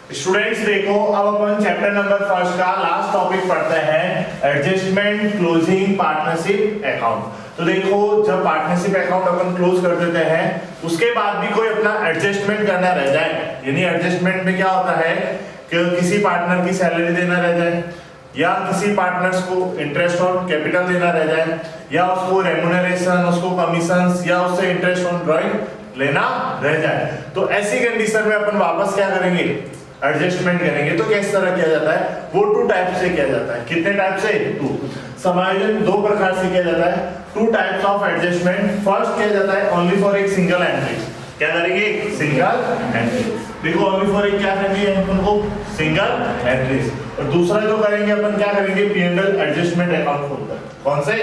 Students देखो, अब अपन chapter number first का लास्ट टॉपिक पढ़ते हैं, एडजस्टमेंट क्लोजिंग पार्टनरशिप अकाउंट। तो देखो, जब पार्टनरशिप अकाउंट अपन क्लोज कर देते हैं उसके बाद भी कोई अपना एडजस्टमेंट करना रह जाए, यानी एडजस्टमेंट में क्या होता है कि किसी पार्टनर की सैलरी देना रह जाए, या किसी पार्टनर्स को इंटरेस्ट ऑन कैपिटल देना रह जाए, या उसको रेम्यूनरेशन, उसको कमीशंस, या उससे इंटरेस्ट ऑन ड्राइंग लेना रह जाए, तो ऐसी कंडीशन में अपन वापस क्या करेंगे, एडजस्टमेंट करेंगे। तो किस तरह किया जाता है, वो टू टाइप से किया जाता है। कितने टाइप से? टू। समायोजन दो प्रकार से किया जाता है, two types of adjustment. First किया जाता है ओनली फॉर एक सिंगल एंट्री। क्या करेंगे? Single entry. देखो, ओनली फॉर एक क्या करेंगे अपन को, सिंगल एंट्रीज। और दूसरा जो करेंगे अपन क्या करेंगे, P&L एडजस्टमेंट अकाउंट खोलकर। कौन से?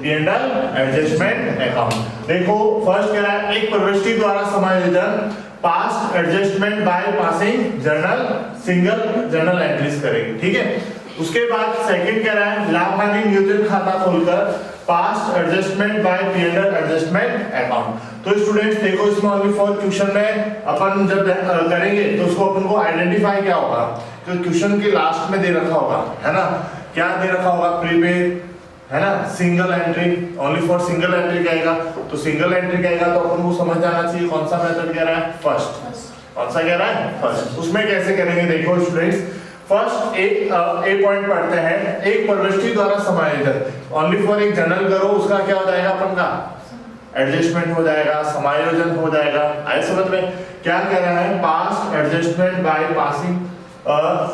P&L adjustment account. देखो, फर्स्ट कह रहा है एक प्रविष्टि द्वारा समायोजन, past adjustment by passing journal, single journal entries करेंगे, ठीक है। उसके बाद सेकंड कह रहा है लाभ हानि नियोजन खाता खोलकर, past adjustment by P&L adjustment account. तो स्टूडेंट्स देखो, इसमें ओनली फॉर क्वेश्चन में अपन जब करेंगे तो उसको अपन को आइडेंटिफाई क्या होगा, तो क्वेश्चन के लास्ट में दे रखा होगा, है ना, क्या दे रखा होगा, प्रीपेड, है ना, single entry, only for single entry कहेगा, तो सिंगल एंट्री कहेगा तो अपन को समझ जाना चाहिए कौन सा मेथड कह रहा है, फर्स्ट। कौन सा कह रहा है? फर्स्ट। उसमें कैसे करेंगे, देखो स्टूडेंट्स, फर्स्ट एक पॉइंट पढ़ते हैं, एक प्रविष्टि द्वारा समायोजन, ओनली फॉर एक जर्नल करो, उसका क्या हो जाएगा अपन का, एडजस्टमेंट हो जाएगा, समायोजन हो जाएगा। आए समझ में? क्या कह रहा है, past adjustment by passing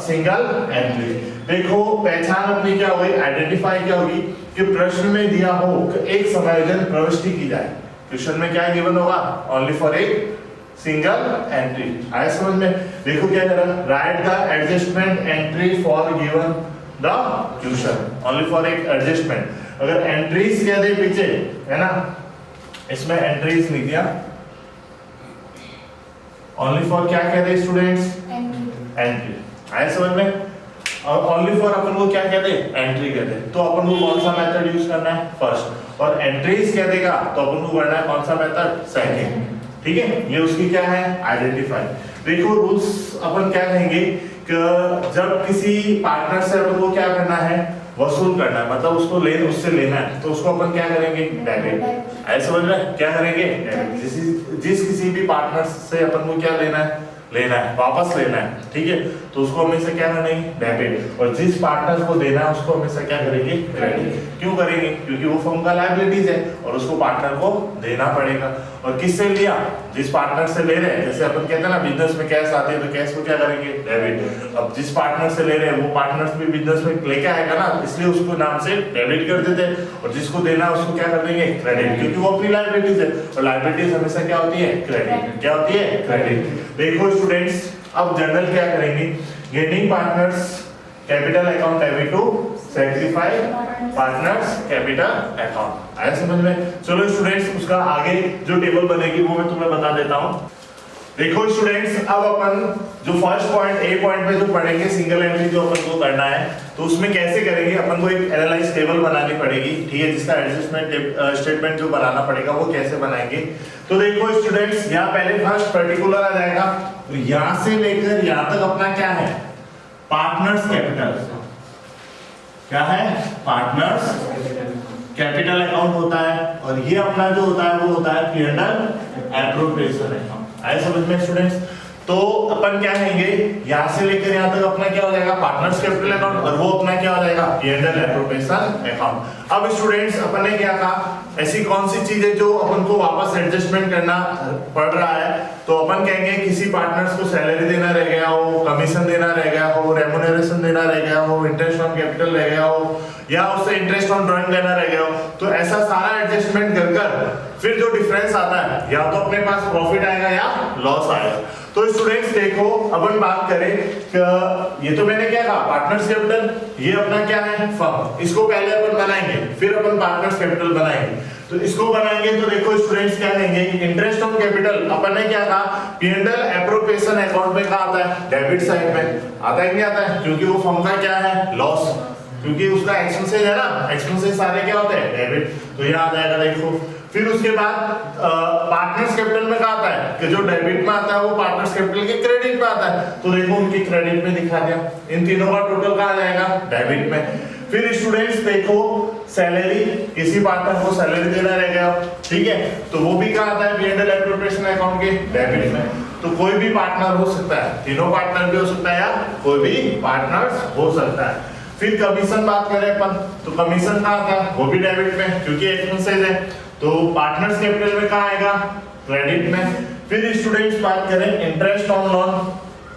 single entry. देखो, पहचान अपनी क्या होगी, आइडेंटिफाई क्या होगी, कि प्रश्न में दिया हो कि एक समायोजन प्रविष्टि की जाए। क्वेश्चन में क्या गिवन होगा, ओनली फॉर एक सिंगल एंट्री। आए समझ में? देखो क्या कह रहा है, right the adjustment entry for given the question, only for एक एडजस्टमेंट। अगर एंट्रीज कह दे पीछे, है ना, इसमें एंट्रीज लिख दिया, ओनली फॉर क्या कह रहे स्टूडेंट्स, एंट्री। आए समझ में? और ओनली फॉर अपन को क्या कहते हैं, एंट्री कहते हैं, तो अपन को कौन सा मेथड यूज करना है, फर्स्ट। और एंट्रीज कह देगा तो अपन को करना है कौन सा मेथड, सेकंड, ठीक है। ये उसकी क्या है, आइडेंटिफाई। देखो, रूल्स अपन क्या कहेंगे कि जब किसी पार्टनर से अपन को क्या करना है, वसूल करना है, मतलब उसको उससे लेना है, तो उसको अपन क्या करेंगे, डेबिट। ऐसे समझ में? क्या करेंगे, डेबिट। जिस किसी भी पार्टनर से अपन को क्या लेना है, वापस लेना है, ठीक है, तो उसको हमेशा क्या करेंगे, डेबिट। और जिस पार्टनर को देना है उसको हमेशा क्या करेंगे, क्रेडिट। क्यों करेंगे? क्योंकि वो फर्म का लायबिलिटीज है और उसको पार्टनर को देना पड़ेगा। और किससे लिया, जिस पार्टनर से ले रहे हैं, जैसे अपन कहते हैं ना बिजनेस में कैश आते हैं, तो कैश को क्या करेंगे, डेबिट। अब जिस पार्टनर से ले रहे हैं वो पार्टनर भी बिजनेस में लेके आएगा ना, इसलिए उसको नाम से डेबिट कर देते हैं, और जिसको देना है उसको क्या कर देंगे, क्रेडिट, क्योंकि वो अपनी लायबिलिटीज है, और लायबिलिटीज हमेशा क्या होती है, क्रेडिट। क्या होती है, क्रेडिट। देखो स्टूडेंट्स, अब जनरल क्या करेंगे, gaining partners capital account debit to sacrifice partners capital account. आया समझ में? चलो स्टूडेंट्स, उसका आगे जो टेबल बनेगी वो मैं तुम्हें बता देता हूं। देखो स्टूडेंट्स, अब अपन जो फर्स्ट पॉइंट, ए पॉइंट में जो पढ़ेंगे, सिंगल एंट्री जो अपन को करना है, तो उसमें कैसे करेंगे, अपन को एक एनालाइज टेबल बनानी पड़ेगी, ठीक है, जिसका एडजस्टमेंट स्टेटमेंट जो बनाना पड़ेगा वो कैसे बनाएंगे। तो देखो स्टूडेंट्स, यहाँ पहले फर्स्ट पर्टिकुलर आ जाएगा, तो यहाँ से लेकर यहाँ तक अपना क्या है, पार्टनर्स कैपिटल। क्या है, पार्टनर्स कैपिटल अकाउंट होता है, और ये अपना जो होता है वो होता है P&L एप्रोप्रिएशन अकाउंट। आए समझ में स्टूडेंट्स? तो अपन क्या कहेंगे, यहाँ से लेकर यहाँ तक अपना क्या हो जाएगा, पार्टनर्स कैपिटल अकाउंट, और वो अपना क्या हो जाएगा, P&L एप्रोप्रिएशन अकाउंट। अब स्टूडेंट्स, अपन ने क्या कहा, ऐसी कौन सी चीजें जो अपन को वापस एडजस्टमेंट करना पड़ रहा है, तो अपन कहेंगे किसी पार्टनर्स को सैलरी देना रह गया हो, कमीशन देना रह गया हो, रेम्यूनरेशन देना रह गया हो, इंटरेस्ट ऑन कैपिटल रह गया हो, या उससे इंटरेस्ट ऑन ड्राइंग लेना रह गया हो, तो ऐसा सारा एडजस्टमेंट कर फिर जो डिफरेंस आता है, या तो अपने पास प्रॉफिट आएगा या लॉस आएगा। तो स्टूडेंट्स देखो, अपन बात करें कि ये तो मैंने क्या कहा, पार्टनर्स कैपिटल, ये अपना क्या है, फर्म, इसको पहले अपन बनाएंगे, फिर अपन पार्टनर्स कैपिटल बनाएंगे। तो इसको बनाएंगे तो देखो स्टूडेंट्स क्या कहेंगे, इंटरेस्ट ऑन कैपिटल अपन ने क्या कहा, P&L एप्रोप्रिएशन अकाउंट में कहा आता है, डेबिट साइड में आता है, नहीं आता है, क्योंकि वो फर्म का क्या है, लॉस, क्योंकि उसका एक्सपेंसेस है ना, एक्सपेंसेस सारे क्या होते हैं, डेबिट, तो ये आ जाएगा। देखो फिर उसके बाद पार्टनर्स कैपिटल में क्या आता है कि जो डेबिट में आता है वो पार्टनर्स कैपिटल के क्रेडिट में आता है, तो देखो उनकी क्रेडिट में दिखा दिया। इन तीनों का टोटल कहाँ जाएगा, डेबिट में। फिर स्टूडेंट्स देखो सैलरी, किसी पार्टनर को सैलरी देना रह गया, ठीक है, तो वो भी कहाँ आता है, P&L एप्रोप्रिएशन अकाउंट के डेबिट में। तो कोई भी पार्टनर हो सकता है, तीनों पार्टनर भी हो सकता है या कोई भी पार्टनर्स हो सकता है। फिर कमीशन बात करें अपन, तो कमीशन कहाँ आता है, वो भी डेबिट में, क्योंकि एक्सपेंसेस है, तो पार्टनर्स कैपिटल में कहाँ आएगा, क्रेडिट में। फिर स्टूडेंट्स बात करें interest on loan,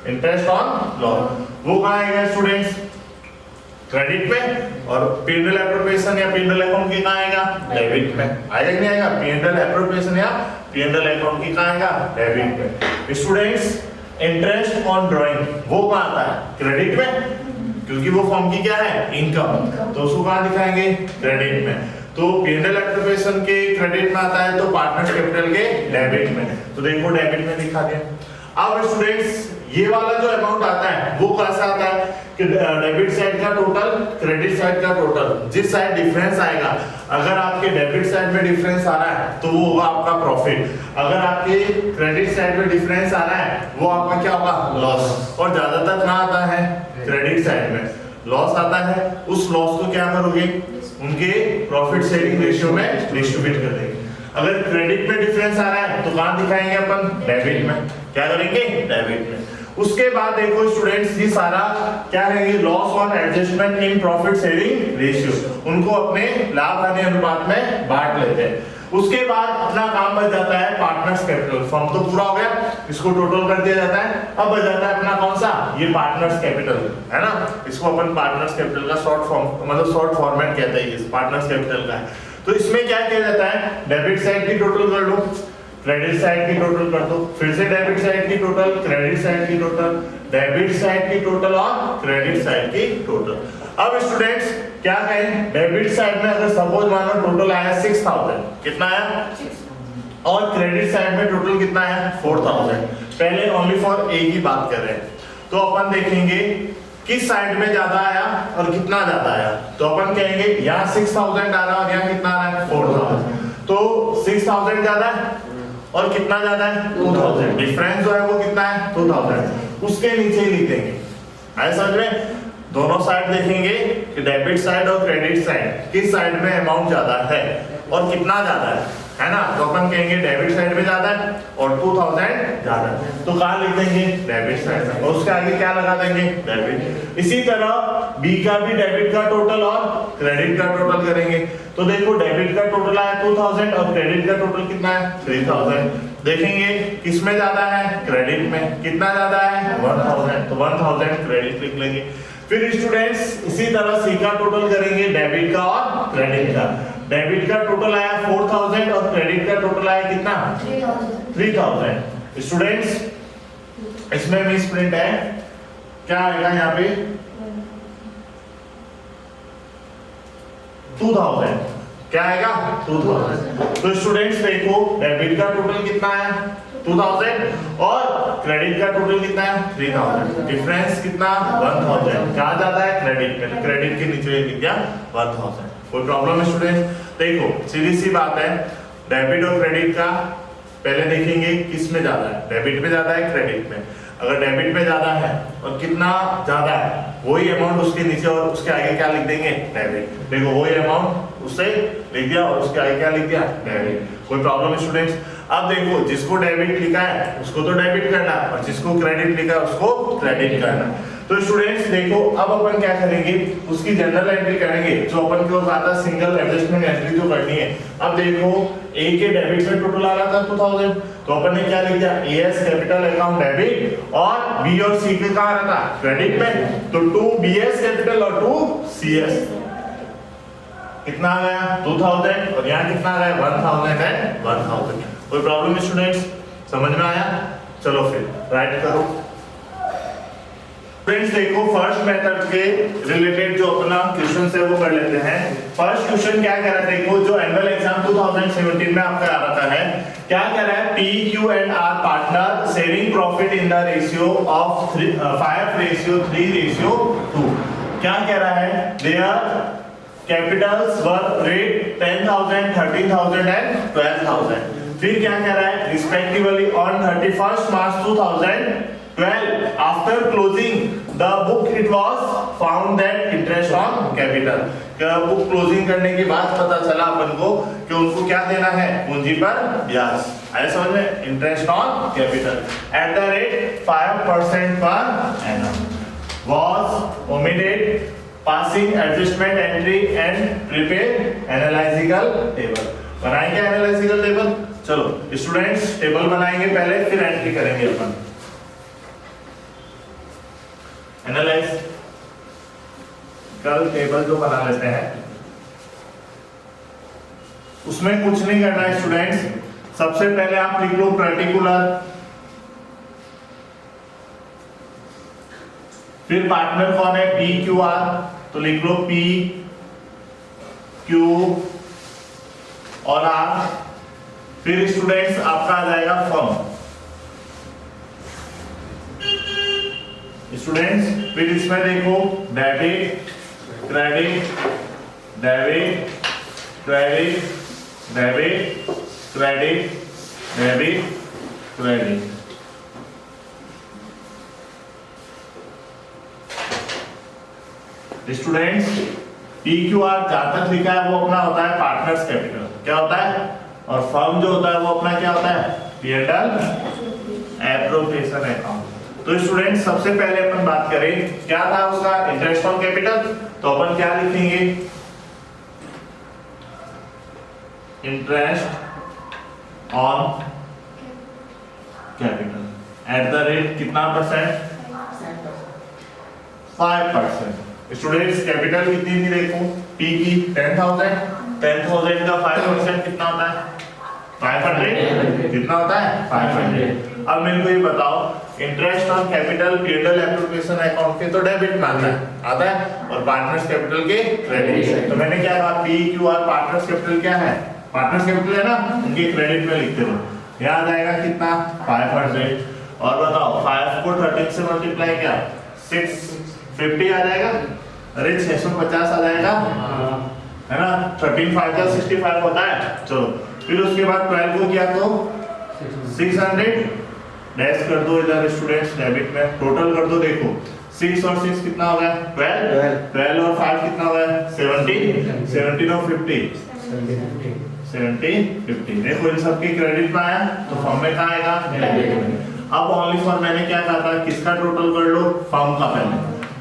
interest on loan वो कहाँ आएगा स्टूडेंट्स, क्रेडिट में। और P&L एप्रोप्रिएशन या P&L अकाउंट की कहाँ आएगा, डेबिट में। आएगा कि नहीं आएगा, P&L एप्रोप्रिएशन या P&L अकाउंट की कहाँ आएगा, डेबिट में। स्टूडेंट्स इंटरेस्ट ऑन ड्राइंग वो कहाँ आता है, क्रेडिट में, क्योंकि वो फॉर्म की क्या है, इनकम, तो उसको कहाँ दिखाएंगे, क्रेडिट में। तो P&L एप्रोप्रिएशन के क्रेडिट में आता है, तो पार्टनर्स कैपिटल के डेबिट में, तो देखो डेबिट में दिखा दिया। अब स्टूडेंट्स ये वाला जो अमाउंट आता है वो कैसा आता है कि डेबिट साइड का टोटल, क्रेडिट साइड का टोटल, जिस साइड डिफरेंस आएगा, अगर आपके डेबिट साइड में डिफरेंस आ रहा है तो वो होगा आपका प्रॉफिट, अगर आपके क्रेडिट साइड में डिफरेंस आ रहा है वो आपका क्या होगा, लॉस। और ज्यादातर कहाँ आता है, क्रेडिट साइड में लॉस आता है। उस लॉस को क्या करोगे, उनके प्रॉफिट शेयरिंग रेशियो में डिस्ट्रीब्यूट कर देंगे। अगर क्रेडिट में डिफरेंस आ रहा है तो कहाँ दिखाएंगे अपन, डेबिट में, क्या करेंगे, डेबिट में। उसके बाद देखो स्टूडेंट्स ये सारा क्या है, ये लॉस और adjustment in profit sharing ratio, उनको अपने लाभ हानि अनुपात में बांट लेते हैं। उसके बाद अपना काम बच जाता है पार्टनर्स कैपिटल, फॉर्म तो पूरा हो गया, इसको टोटल कर दिया जाता है। अब बच जाता है अपना कौन सा, ये पार्टनर्स कैपिटल है ना, इसको अपन पार्टनर्स कैपिटल का शॉर्ट फॉर्म, मतलब शॉर्ट फॉर्मेट कहते हैं, इस पार्टनर्स कैपिटल का है। तो इसमें क्या किया जाता है, डेबिट साइड की टोटल कर लो, क्रेडिट साइड की टोटल कर दो, फिर से डेबिट साइड की टोटल, क्रेडिट साइड की टोटल, डेबिट साइड की टोटल और क्रेडिट साइड की टोटल। अब स्टूडेंट्स क्या कहें, डेबिट साइड में अगर सपोज मानो टोटल आया 6000, कितना आया, और क्रेडिट साइड में टोटल कितना आया 4000। पहले ओनली फॉर ए की बात कर रहे हैं, तो अपन देखेंगे किस साइड में ज्यादा आया और कितना ज्यादा आया। तो अपन कहेंगे यहाँ 6000 आ रहा है और यहाँ कितना आ रहा है 4000, तो 6000 ज्यादा है और कितना ज्यादा है 2000, डिफरेंस जो है वो कितना है 2000, उसके नीचे ही लिख देंगे। आए समझ में, दोनों साइड देखेंगे कि डेबिट साइड और क्रेडिट साइड किस साइड में अमाउंट ज्यादा है और कितना ज्यादा है ना, तो अपन कहेंगे डेबिट साइड में ज्यादा है और 2000 ज्यादा है, तो कहाँ लिख देंगे डेबिट साइड, और उसके आगे क्या लगा देंगे, डेबिट। इसी तरह बी का भी डेबिट का टोटल और क्रेडिट का टोटल करेंगे, तो देखो डेबिट का टोटल आया 2000 और क्रेडिट का टोटल कितना है 3000। देखेंगे किसमें ज्यादा है, क्रेडिट में, कितना ज्यादा है 1000, तो 1000 क्रेडिट लिख लेंगे। फिर स्टूडेंट्स इसी तरह सी का टोटल करेंगे, डेबिट का और क्रेडिट का। डेबिट का टोटल आया 4000 और क्रेडिट का टोटल आया कितना 3000। स्टूडेंट्स इसमें मिस प्रिंट है, क्या आएगा यहाँ पे 2000, क्या आएगा 2000। तो स्टूडेंट्स देखो डेबिट का टोटल कितना है 2000 और क्रेडिट का टोटल कितना है 3000, डिफरेंस कितना 1000, कहाँ ज्यादा है क्रेडिट में, क्रेडिट के नीचे लिख दिया 1000। कोई प्रॉब्लम है स्टूडेंट्स, देखो सीधी सी बात है, डेबिट और क्रेडिट का पहले देखेंगे किस में ज्यादा है, डेबिट में ज्यादा है क्रेडिट में। अगर डेबिट में ज्यादा है और कितना ज्यादा है वही अमाउंट उसके नीचे और उसके आगे क्या लिख देंगे डेबिट। देखो वही अमाउंट उससे लिख दिया और उसके आगे क्या लिख दिया डेबिट। कोई प्रॉब्लम है स्टूडेंट्स। अब देखो जिसको डेबिट लिखा है उसको तो डेबिट करना है और जिसको क्रेडिट लिखा है उसको क्रेडिट करना है। तो स्टूडेंट्स देखो अब अपन क्या करेंगे, उसकी जनरल एंट्री करेंगे जो अपन की ओर आता है सिंगल एडजस्टमेंट एंट्री जो करनी है। अब देखो ए के डेबिट में टोटल आ रहा था 2000, तो अपन ने क्या लिख दिया एएस कैपिटल अकाउंट डेबिट और बी और सी के कहां आ रहा था क्रेडिट में, तो 2 बीएस कैपिटल और 2 सीएस कितना आ गया 2000 और यहाँ कितना आ गया 1000 एंड 1000। कोई प्रॉब्लम है स्टूडेंट्स, समझ में आया? चलो फिर राइट करो। फ्रेंड्स देखो फर्स्ट मेथड के रिलेटेड जो अपना क्वेश्चन है वो कर लेते हैं। फर्स्ट क्वेश्चन क्या कह रहा है, देखो जो एनुअल एग्जाम 2017 में आपका आ रहा है, क्या कह रहा है P Q and R partner sharing profit in the ratio of 5:3:2। क्या कह रहा है, their capitals were rate 10,000, 13,000 and 12,000। फिर क्या कह रहा है, respectively on 31st March 2012 after closing the book it was found that interest on capital. Book closing करने के बाद पता चला अपन को कि उनको क्या देना है, पूंजी पर ब्याज। आया समझ में, interest on capital eight the rate 5% per annum was omitted passing adjustment entry and prepare analytical table. बनाएंगे एनालिटिकल टेबल। चलो स्टूडेंट्स टेबल बनाएंगे पहले, फिर एंट्री करेंगे अपन। एनालाइज कल टेबल जो बना लेते हैं, उसमें कुछ नहीं करना है स्टूडेंट्स। सबसे पहले आप लिख लो पर्टिकुलर, फिर पार्टनर कौन है, पी क्यू आर, तो लिख लो पी क्यू और आर। फिर स्टूडेंट्स आपका आ जाएगा फर्म स्टूडेंट्स। फिर इसमें देखो debit credit, debit credit, debit credit, debit credit. Students P Q R जहां तक लिखा है वो अपना होता है पार्टनर्स कैपिटल, क्या होता है, और फर्म जो होता है वो अपना क्या होता है, पी&एल एप्रोप्रिएशन अकाउंट। तो स्टूडेंट्स सबसे पहले अपन बात करें क्या था उसका, इंटरेस्ट ऑन कैपिटल। तो अपन क्या लिखेंगे, interest on capital eight the rate कितना परसेंट, 5%। स्टूडेंट्स कैपिटल कितनी थी देखो, पी की 10,000, 10,000 का 5% कितना होता है, 500। कितना होता है, 500। अब मेरे को ये बताओ, interest on capital P and L appropriation account के तो डेबिट में आता है और पार्टनर्स कैपिटल के क्रेडिट। तो मैंने क्या कहा, P Q R partners capital क्या है, पार्टनर्स कैपिटल है ना, उनके क्रेडिट में लिखते रहो। यहाँ आ जाएगा कितना, 500। और बताओ 5 को 13 से मल्टीप्लाई क्या, 650 आ जाएगा, अरे 650 आ जाएगा, है ना। 13 5 का 65 होता है। चलो फिर उसके बाद 12 को किया तो 600 डैश कर दो इधर स्टूडेंट्स, डेबिट में टोटल कर दो। देखो 6 और 6 कितना हो गया, 12 और 5 कितना हो गया, 17, 17 और 50, 70, 50। देखो इन सब की क्रेडिट में आया तो फर्म में कहाँ आएगा, डेबिट में। अब ओनली फॉर मैंने क्या कहा था, किसका टोटल कर लो, फर्म का पहले।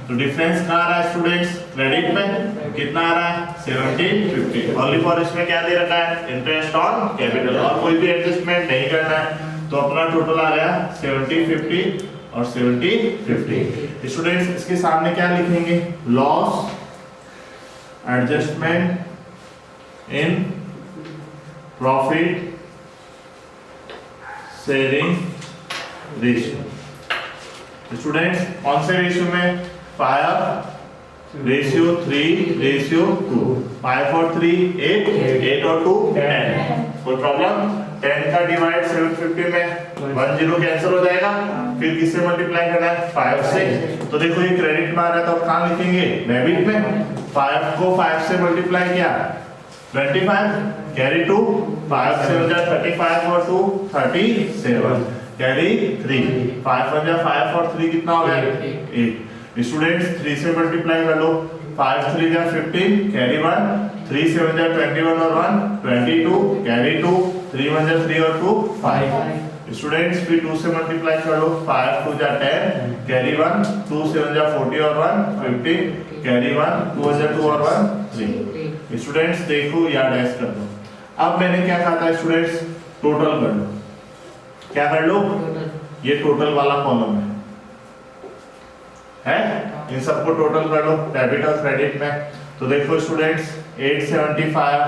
तो डिफरेंस कहाँ आ रहा है स्टूडेंट्स, क्रेडिट में कितना आ रहा है, 70, 50। ओनली फॉर इसमें क्या दे रखा है, इंटरेस्ट ऑन कैपिटल, और कोई भी एडजस्टमेंट नहीं करना है। तो अपना टोटल आ गया 70, 50 और 70, 50। स्टूडेंट्स इसके सामने क्या लिखेंगे, loss adjustment in profit sharing ratio. Students कौन से रेशियो में, 5:3:2, 5 और 3 8, 8 और 2 10। कोई प्रॉब्लम, 10 का डिवाइड 750 में 10 कैंसिल हो जाएगा। फिर किससे मल्टीप्लाई करना है, 5 से। तो देखो ये क्रेडिट में आ रहा है तो अब कहाँ लिखेंगे, डेबिट में। 5 को 5 से मल्टीप्लाई किया 25, कैरी 2, 5 से हो जाए 35 और 2 37, कैरी 3, 5 1 जा 5 और 3 कितना हो गया, 8। स्टूडेंट्स 3 से मल्टीप्लाई कर लो, 5 3 जा 15, कैरी 1, 3 7 जा 21 और 1 22, कैरी 2, 3 1 जा 3 और 2 5। स्टूडेंट्स फिर 2 से मल्टीप्लाई कर लो, 5 2 जा 10, कैरी 1, 2 7 जा 40 और 1 50, कैरी 1, 2 जा 2 और 1 3। स्टूडेंट्स देखो याद ऐड कर दो। अब मैंने क्या कहा था स्टूडेंट्स, टोटल कर लो। क्या कर लो, ये टोटल वाला कॉलम है, इन सबको टोटल कर लो डेबिट और क्रेडिट में। तो देखो स्टूडेंट्स 875,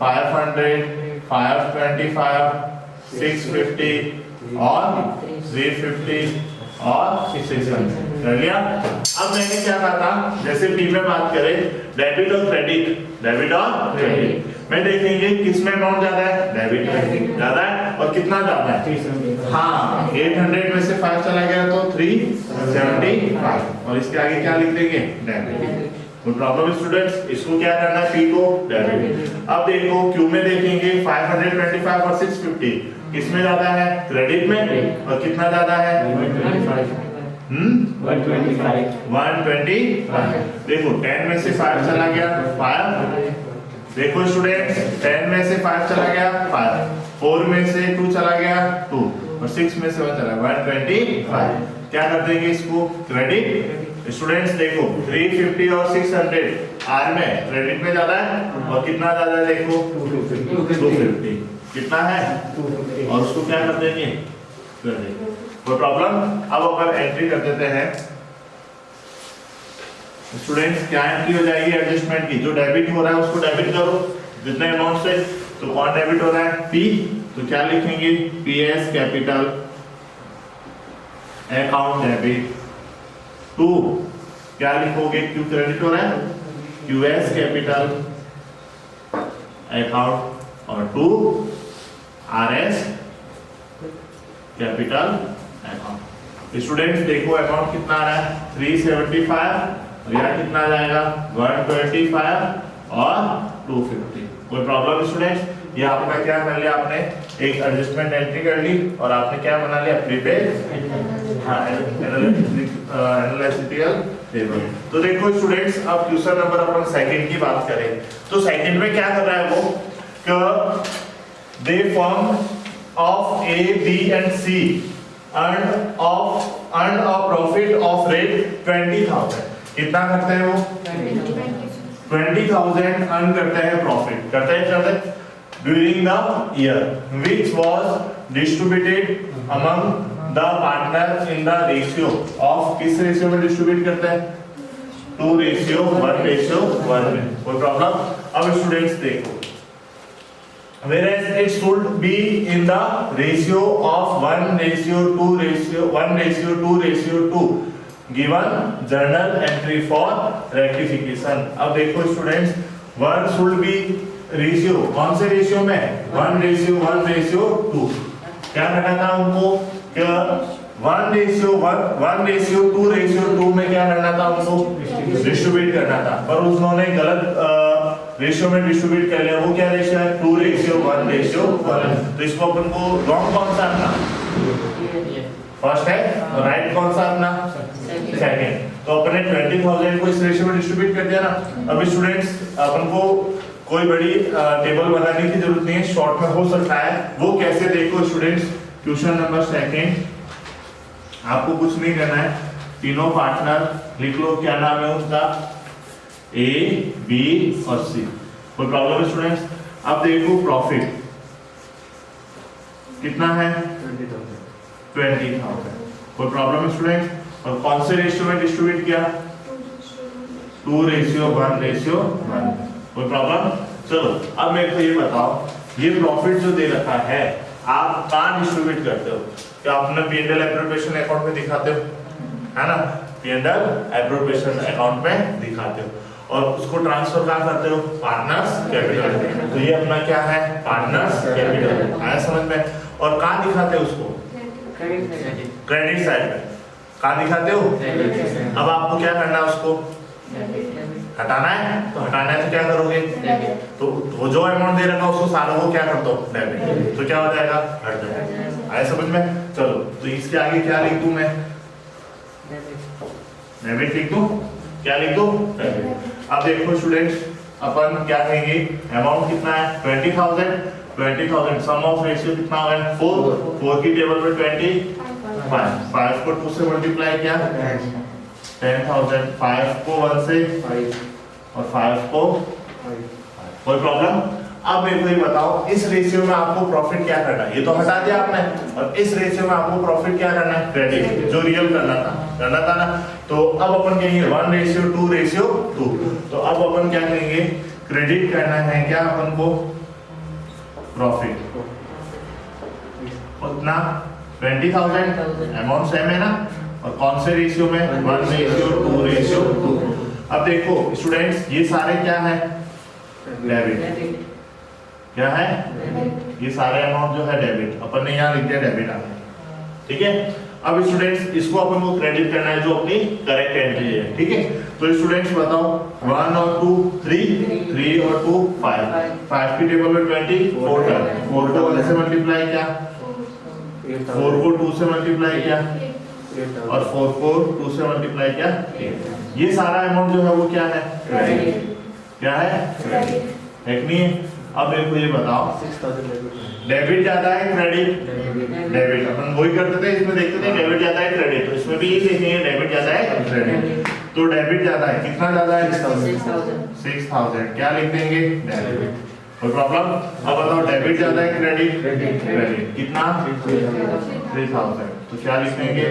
500, 525, 650 और 350 और 600 कर लिया। अब मैंने क्या कहा था, जैसे पी में बात करें डेबिट और क्रेडिट, डेबिट और क्रेडिट में देखेंगे किसमें अमाउंट ज्यादा है, डेबिट में ज्यादा है। और कितना ज्यादा है, हाँ 800 में से 5 चला गया तो 375 और इसके आगे क्या लिख देंगे, डेबिट। कोई प्रॉब्लम स्टूडेंट्स? इसको क्या करना है, P को डेबिट। अब देखो Q में देखेंगे 525 और 650 किसमें ज्यादा है, क्रेडिट में, और कितना ज्यादा है, 125। देखो 10 में से 5 चला गया 5, देखो स्टूडेंट्स 10 में से 5 चला गया 5, 4 में से 2 चला गया 2, और 6 में से 1 चला 125। क्या कर देंगे इसको, क्रेडिट। स्टूडेंट्स देखो 350 और 600 आर में क्रेडिट में ज्यादा है, और कितना ज्यादा है देखो 250 कितना है, और उसको क्या कर देंगे, क्रेडिट। कोई प्रॉब्लम? अब अपन एंट्री कर देते हैं स्टूडेंट्स। क्या एंट्री हो जाएगी एडजस्टमेंट की, जो डेबिट हो रहा है उसको डेबिट करो जितने अमाउंट से, तो कौन डेबिट हो रहा है, P, तो क्या लिखेंगे, PS capital account debit to, क्या लिखोगे, Q क्रेडिट हो रहा है, QS कैपिटल अकाउंट, और to RS capital account. Students देखो अमाउंट कितना आ रहा है, 375, और यहाँ कितना आ जाएगा 125 और 250। कोई प्रॉब्लम स्टूडेंट्स? ये आपका क्या कर लिया आपने, एक एडजस्टमेंट एंट्री कर ली, और आपने क्या बना लिया, प्रीपेड एनालिटिकल टेबल। तो देखो स्टूडेंट्स, अब क्वेश्चन नंबर अपन सेकंड की बात करें, तो सेकंड में क्या कर रहा है वो, कि दे firm of A, B and C earned a profit of rate 20,000। कितना करते हैं वो, 20,000 अर्न करते हैं, प्रॉफिट करते हैं during the year, which was distributed among the partners in the ratio of, किस रेशियो में डिस्ट्रीब्यूट करते हैं, 2:1 में। कोई प्रॉब्लम? अब स्टूडेंट्स देखो, whereas it should be in the ratio of 1:2:2 given journal entry for rectification। अब देखो स्टूडेंट्स, 1 should be रेशियो, कौन से रेशियो में, 1:1:2। क्या करना था उनको, क्या 1:2:2 में क्या करना था उनको, डिस्ट्रीब्यूट करना था, पर उन्होंने गलत रेशियो में डिस्ट्रीब्यूट कर लिया। वो क्या रेशियो है, 2:1:1। तो इसको अपन को रॉन्ग कौन सा अपना, फर्स्ट है, राइट कौन सा अपना, सेकंड। तो अपने 20,000 को इस रेशियो में डिस्ट्रीब्यूट कर दिया ना। अब स्टूडेंट्स अपन को कोई बड़ी टेबल बनाने की जरूरत नहीं है, शॉर्ट में हो सकता है। वो कैसे, देखो स्टूडेंट्स, क्वेश्चन नंबर सेकंड, आपको कुछ नहीं करना है, तीनों पार्टनर लिख लो, क्या नाम है उनका, A, B और C। कोई प्रॉब्लम स्टूडेंट्स? अब देखो प्रॉफिट कितना है, 20,000। कोई प्रॉब्लम स्टूडेंट्स? और कौन से रेशियो में डिस्ट्रीब्यूट किया, 2:1:1। कोई प्रॉब्लम? चलो अब मेरे को ये बताओ, ये प्रॉफिट जो दे रखा है आप कहाँ डिस्ट्रीब्यूट करते हो, क्या अपने P&L एप्रोप्रिएशन अकाउंट में दिखाते हो, है ना, P&L एप्रोप्रिएशन अकाउंट में दिखाते हो, और उसको ट्रांसफर कहाँ करते हो, पार्टनर्स कैपिटल। तो ये अपना क्या है, पार्टनर्स कैपिटल, आया समझ में? और कहाँ दिखाते हो उसको, क्रेडिट साइड में। कहाँ दिखाते हो, अब आपको क्या करना है, उसको हटाना है, तो हटाना है तो क्या करोगे, तो जो अमाउंट दे रखा उसको सालों को क्या कर दो, डेबिट। तो क्या हो जाएगा, हट जाएगा, आया समझ में? चलो तो इसके आगे क्या लिख दूं मैं, डेबिट लिख दूं, क्या लिख दूं, डेबिट। अब देखो स्टूडेंट्स, अपन क्या कहेंगे, अमाउंट कितना है, 20,000। सम ऑफ रेशियो कितना हो गया, 4 की टेबल में 25, 5 को 2 से मल्टीप्लाई किया, 10,000, 5 को 1 से, और 5 को 5। कोई प्रॉब्लम? अब मेरे को ये बताओ, इस रेशियो में आपको प्रॉफिट क्या करना है, ये तो हटा दिया आपने, और इस रेशियो में आपको प्रॉफिट क्या करना है, क्रेडिट, जो रियल करना था ना। तो अब अपन कहेंगे 1:2:2। तो अब अपन क्या कहेंगे, क्रेडिट करना है क्या अपन को, प्रॉफिट उतना 20,000, अमाउंट सेम है ना, और कौन से रेशियो में, 1:2:2। अब देखो स्टूडेंट्स, ये सारे क्या है, डेबिट, क्या है, ये सारे अमाउंट जो है डेबिट, अपन ने यहाँ लिख दिया डेबिट आपने, ठीक है। अब स्टूडेंट्स इसको अपन को क्रेडिट करना है जो अपनी करेक्ट एंट्री है, ठीक है। तो स्टूडेंट्स बताओ 1 और 2 3 और 2 5 की टेबल में 20 4 को 1 से मल्टीप्लाई किया, 4 को 2 से मल्टीप्लाई किया और 4 को 2 से मल्टीप्लाई किया। ये सारा अमाउंट जो है वो क्या है, क्या है, एक नहीं है। अब देखो ये बताओ डेबिट ज्यादा है क्रेडिट, डेबिट अपन वही करते थे, इसमें देखते थे डेबिट ज्यादा है क्रेडिट, तो इसमें भी यही देखेंगे डेबिट ज्यादा है क्रेडिट। तो डेबिट ज्यादा है, कितना ज्यादा है 6000, क्या लिख देंगे डेबिट, कोई प्रॉब्लम। अब बताओ डेबिट ज्यादा है क्रेडिट कितना 3000, तो क्या लिख देंगे,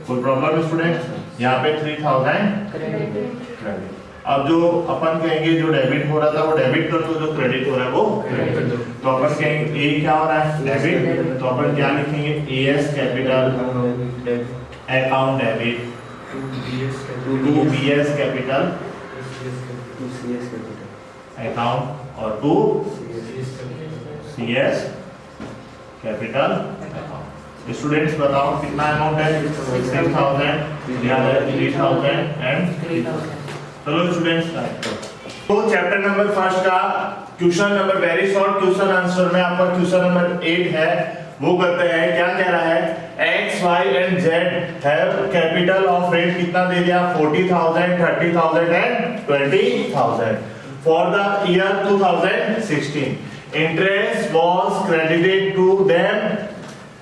कोई प्रॉब्लम स्टूडेंट। यहाँ पे 3000 क्रेडिट। अब जो अपन कहेंगे जो डेबिट हो रहा था वो डेबिट कर दो, जो क्रेडिट हो रहा है वो क्रेडिट कर दो। तो अपन कहेंगे ए क्या हो रहा है डेबिट, तो अपन क्या लिखेंगे AS capital account debit to BS capital account और to CS capital account. Students बताओ कितना अमाउंट है 6000 या 3000 एंड 3000। चलो स्टूडेंट्स तो चैप्टर नंबर फर्स्ट का question number very short question answer में आपका क्वेश्चन नंबर 8 है, वो करते हैं। क्या कह रहा है X Y and Z have capital of rate कितना दे दिया 40,000 30,000 and 20,000 for the year 2016 interest was credited to them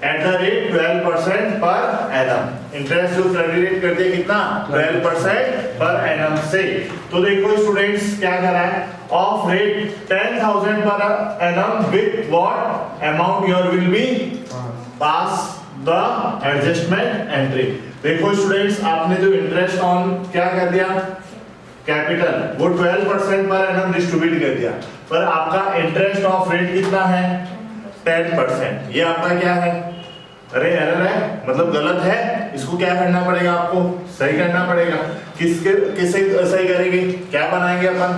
at the rate 12% per annum. Interest जो क्रेडिट कर दिया कितना 12% पर एनम से। तो देखो स्टूडेंट्स क्या कर रहा है of rate 10,000 per annum with what amount your will be pass the adjustment entry. देखो स्टूडेंट्स आपने जो इंटरेस्ट ऑन क्या कर दिया कैपिटल वो 12% पर एनम डिस्ट्रीब्यूट कर दिया, पर आपका इंटरेस्ट ऑफ रेट कितना है 10%। ये आपका क्या है, अरे एरर है मतलब गलत है, इसको क्या करना पड़ेगा आपको सही करना पड़ेगा। किसे सही करेंगे, क्या बनाएंगे अपन,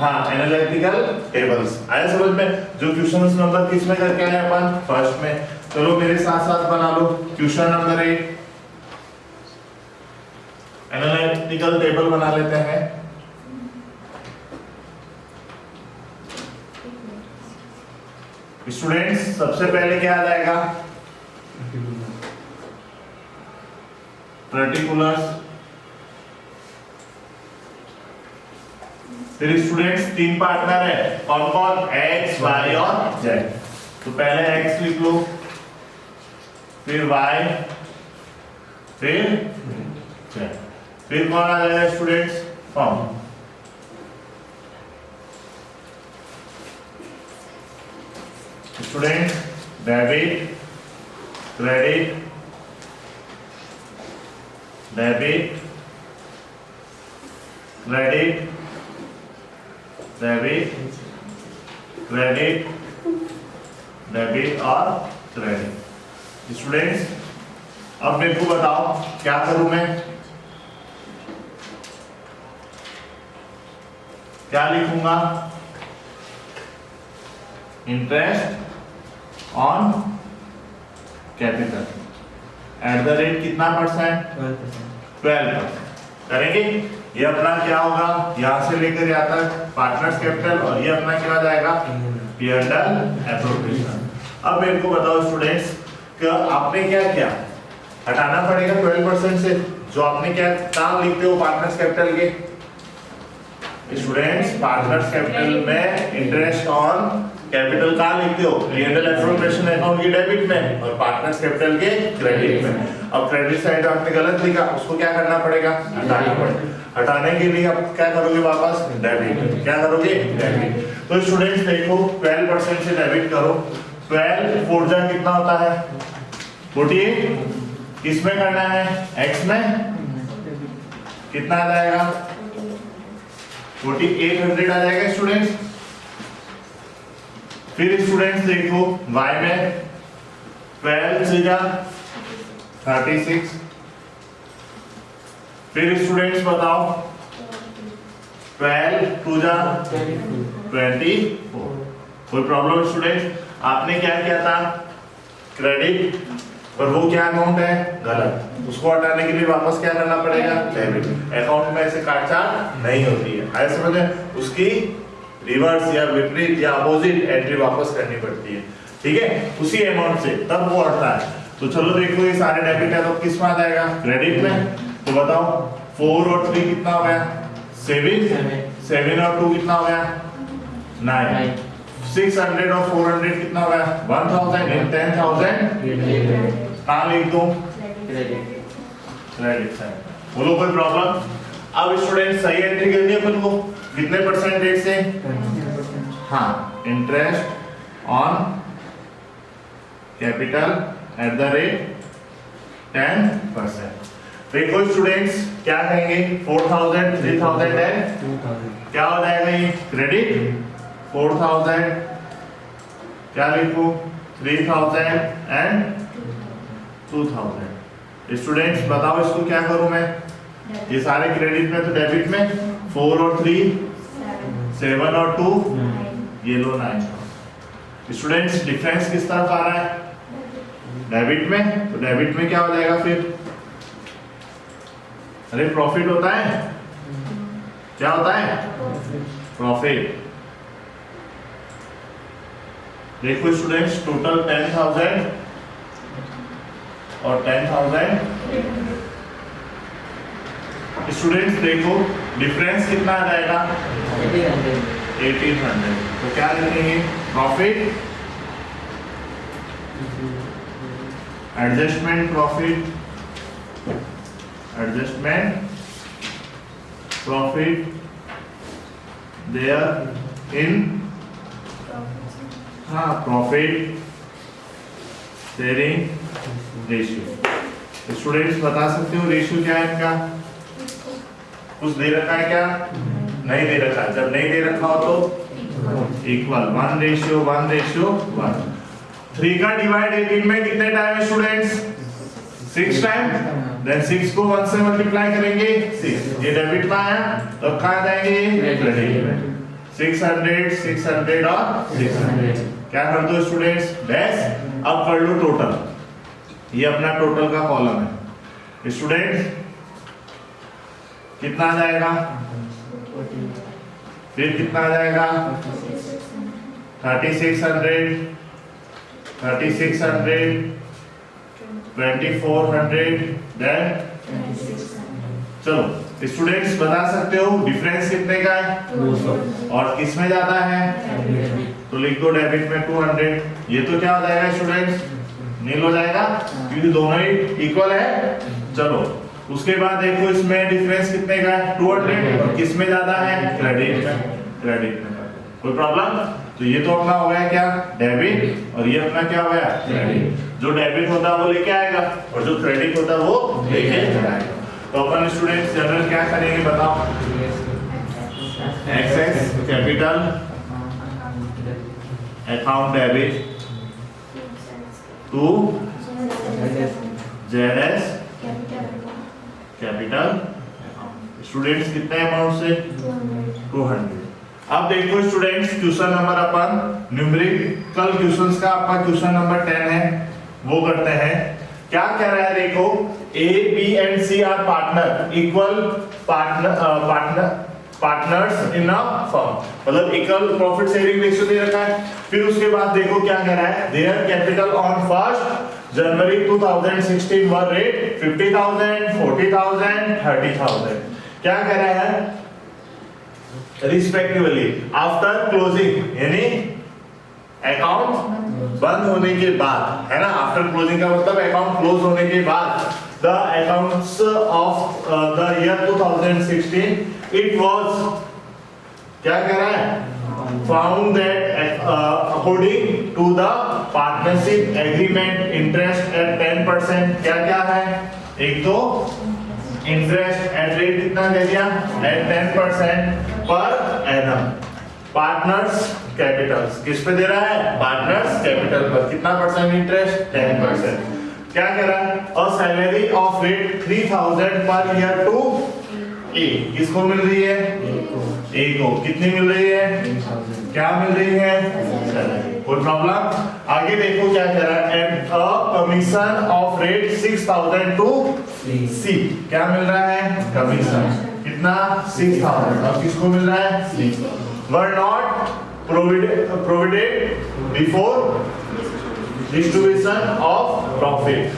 हाँ एनालिटिकल टेबल्स। आया समझ में, जो क्वेश्चन नंबर किस में करके आए अपन फर्स्ट में। चलो मेरे साथ साथ बना लो क्वेश्चन नंबर 8 एनालिटिकल टेबल बना लेते हैं। स्टूडेंट्स सबसे पहले क्या आ जाएगा पर्टिकुलर्स, फिर स्टूडेंट्स 3 पार्टनर है कौन कौन एक्स वाई और जेड। तो पहले एक्स लिख लो, फिर वाई, फिर जेड, फिर कौन आ जाएगा students form. Students debit credit debit credit debit credit debit और क्रेडिट। स्टूडेंट्स अब मेरे को बताओ क्या करूं मैं, क्या लिखूंगा interest on capital eight the rate कितना परसेंट 12% करेंगे। ये अपना क्या होगा यहां से लेकर यहाँ तक पार्टनर्स कैपिटल और ये अपना क्या जाएगा P&L एप्रोप्रिएशन। अब मेरे को बताओ स्टूडेंट्स कि आपने क्या किया, हटाना पड़ेगा 12% से जो आपने क्या काम लिखते हो पार्टनर्स कैपिटल के। स्टूडेंट्स पार्टनर्स कैपिटल में इंटरेस्ट ऑन कैपिटल कहाँ लिखते हो P&L एप्रोप्रिएशन अकाउंट की डेबिट में और पार्टनर्स कैपिटल के क्रेडिट में। अब क्रेडिट साइड आपने गलत लिखा, उसको क्या करना पड़ेगा हटाना पड़ेगा। हटाने के लिए आप क्या करोगे वापस डेबिट, क्या करोगे डेबिट। तो स्टूडेंट्स देखो 12% से डेबिट करो, 12 4 जा कितना होता है 48, किसमें करना है x में, कितना आ जाएगा 4800 आ जाएगा स्टूडेंट्स। फिर स्टूडेंट्स देखो y में 12 से जा 36, फिर स्टूडेंट्स बताओ 12 2 जा 24। कोई प्रॉब्लम स्टूडेंट्स, आपने क्या किया था क्रेडिट पर वो क्या अमाउंट है, गलत, उसको हटाने के लिए वापस क्या करना पड़ेगा, डेबिट। अकाउंट में ऐसे काटछाट नहीं होती है, आया समझ में? उसकी रिवर्स या विपरीत या अपोजिट एंट्री वापस करनी पड़ती है, ठीक है, उसी अमाउंट से, तब वो हटता है। तो चलो देखो ये सारे डेबिट है तो किस में आ जाएगा, क्रेडिट में। तो बताओ 4 और 3 कितना हो गया, 7 और 2 कितना हो गया, 9, 600 और 400 कितना हो गया, 1000 and 10,000 कहाँ लिख दूं, क्रेडिट साइड। बोलो कोई प्रॉब्लम? अब स्टूडेंट सही एंट्री करनी है अपन को कितने परसेंटेज से, हाँ, interest on capital eight the rate 10%। देखो स्टूडेंट्स क्या कहेंगे, 4000, 3000 एंड क्या हो जाएगा ये, क्रेडिट 4000, क्या लिखूं, 3000 एंड 2000। स्टूडेंट्स बताओ इसको क्या करूं मैं, ये सारे क्रेडिट में तो डेबिट में 4 और 3 7 और 2 ये लो 9। स्टूडेंट्स डिफरेंस किस तरफ आ रहा है, डेबिट में, तो डेबिट में क्या हो जाएगा फिर, अरे प्रॉफिट होता है, क्या होता है, प्रॉफिट। देखो स्टूडेंट्स टोटल 10,000 और 10,000। स्टूडेंट्स देखो डिफरेंस कितना आ जाएगा, 1800। तो क्या लिखेंगे, profit, adjustment profit, there in, हाँ, प्रॉफिट शेयरिंग रेशियो। स्टूडेंट्स बता सकते हो रेशियो क्या है इनका, कुछ दे रखा है क्या, नहीं दे रखा है, जब नहीं दे रखा हो तो इक्वल 1:1:1। 3 का डिवाइड 18 में कितने टाइम है स्टूडेंट्स, 6 टाइम। देन 6 को 1 से मल्टीप्लाई करेंगे 6, ये डेबिट में आया तो कहाँ जाएंगे, क्रेडिट में। 600, 600 और 600, क्या कर दो स्टूडेंट्स, डैश। अब कर लो टोटल, ये अपना टोटल का कॉलम है। स्टूडेंट्स कितना आ जाएगा, फिर कितना आ जाएगा, 3600, 2400, देन चलो स्टूडेंट्स बता सकते हो डिफरेंस कितने का है, 200, और किस में जाता है, तो लिख दो डेबिट में 200। ये तो क्या हो जाएगा स्टूडेंट्स, नील हो जाएगा क्योंकि दोनों ही इक्वल है। चलो उसके बाद देखो इसमें डिफरेंस कितने का है, 200, और किस में ज्यादा है, क्रेडिट में। कोई प्रॉब्लम? तो ये तो अपना हो गया क्या, डेबिट, और ये अपना क्या हो गया, क्रेडिट। जो डेबिट होता है वो लेके आएगा और जो क्रेडिट होता है वो लेके जाएगा। तो अपन स्टूडेंट्स जनरल क्या करेंगे बताओ, X's capital account debit to जेडएस कैपिटल। स्टूडेंट्स कितने अमाउंट से, 200। अब देखो स्टूडेंट्स क्वेश्चन नंबर अपन न्यूमेरिकल क्वेश्चंस का आपका क्वेश्चन नंबर 10 है, वो करते हैं। क्या कह रहा है देखो, A B and C are partner, equal partners in a firm, मतलब इक्वल प्रॉफिट शेयरिंग रेशियो दे रखा है। फिर उसके बाद देखो क्या कह रहा है, their capital on 1 January 2016 were rate 50,000, 40,000, 30,000। क्या कह रहा है, रिस्पेक्टिवली आफ्टर क्लोजिंग, यानी अकाउंट बंद होने के बाद, है ना, आफ्टर क्लोजिंग का मतलब अकाउंट क्लोज होने के बाद, the accounts of the year 2016 it was, क्या कह रहा है, found that according to the partnership agreement interest at 10%। क्या क्या है, एक तो इंटरेस्ट एट रेट कितना दे दिया, eight 10% per annum. Partners Capitals किस पे दे रहा है, पार्टनर्स कैपिटल पर कितना परसेंट इंटरेस्ट, 10%। क्या कह रहा है, a salary of rate 3000 per year to ए, किसको मिल रही है, ए को। कितनी मिल रही है, क्या मिल रही है, सैलरी। कोई प्रॉब्लम? आगे देखो क्या कह रहा है, at a commission of rate 6000 to C, क्या मिल रहा है? कमीशन कितना? 6000। अब किसको मिल रहा है? C. Were not provided before distribution of profit.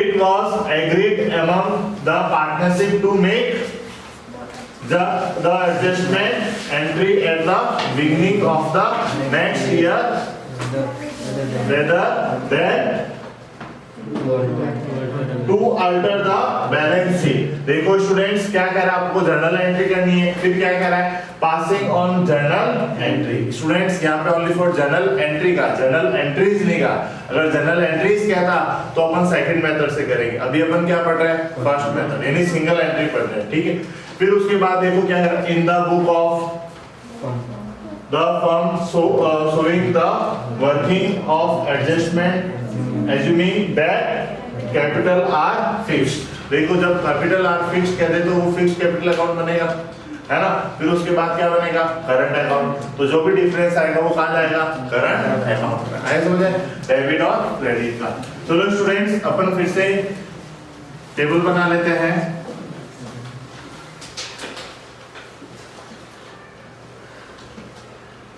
It was agreed among the partnership to make the adjustment entry at the beginning of the next year rather than to alter the balance sheet. देखो students क्या कह रहा है, आपको journal entry करनी है, फिर क्या कह रहा है, passing on journal entry. Students यहाँ पे ओनली फॉर जर्नल एंट्री का, जर्नल एंट्रीज नहीं का। अगर जर्नल एंट्रीज कहता तो अपन सेकंड मेथड से करेंगे, अभी अपन क्या पढ़ रहे हैं? फर्स्ट मेथड, यानी सिंगल एंट्री पढ़ रहे हैं, ठीक है। फिर उसके बाद देखो क्या है, in the book of the firm showing the working of adjustment assuming that capital R fixed। देखो जब कैपिटल आर फिक्स्ड कहते तो वो फिक्स्ड कैपिटल अकाउंट बनेगा, है ना। फिर उसके बाद क्या बनेगा? Current account. तो जो भी डिफरेंस आएगा वो कहाँ जाएगा? करंट अकाउंट में। आए समझे? डेबिट और क्रेडिट का। चलो स्टूडेंट्स अपन फिर से टेबल बना लेते हैं।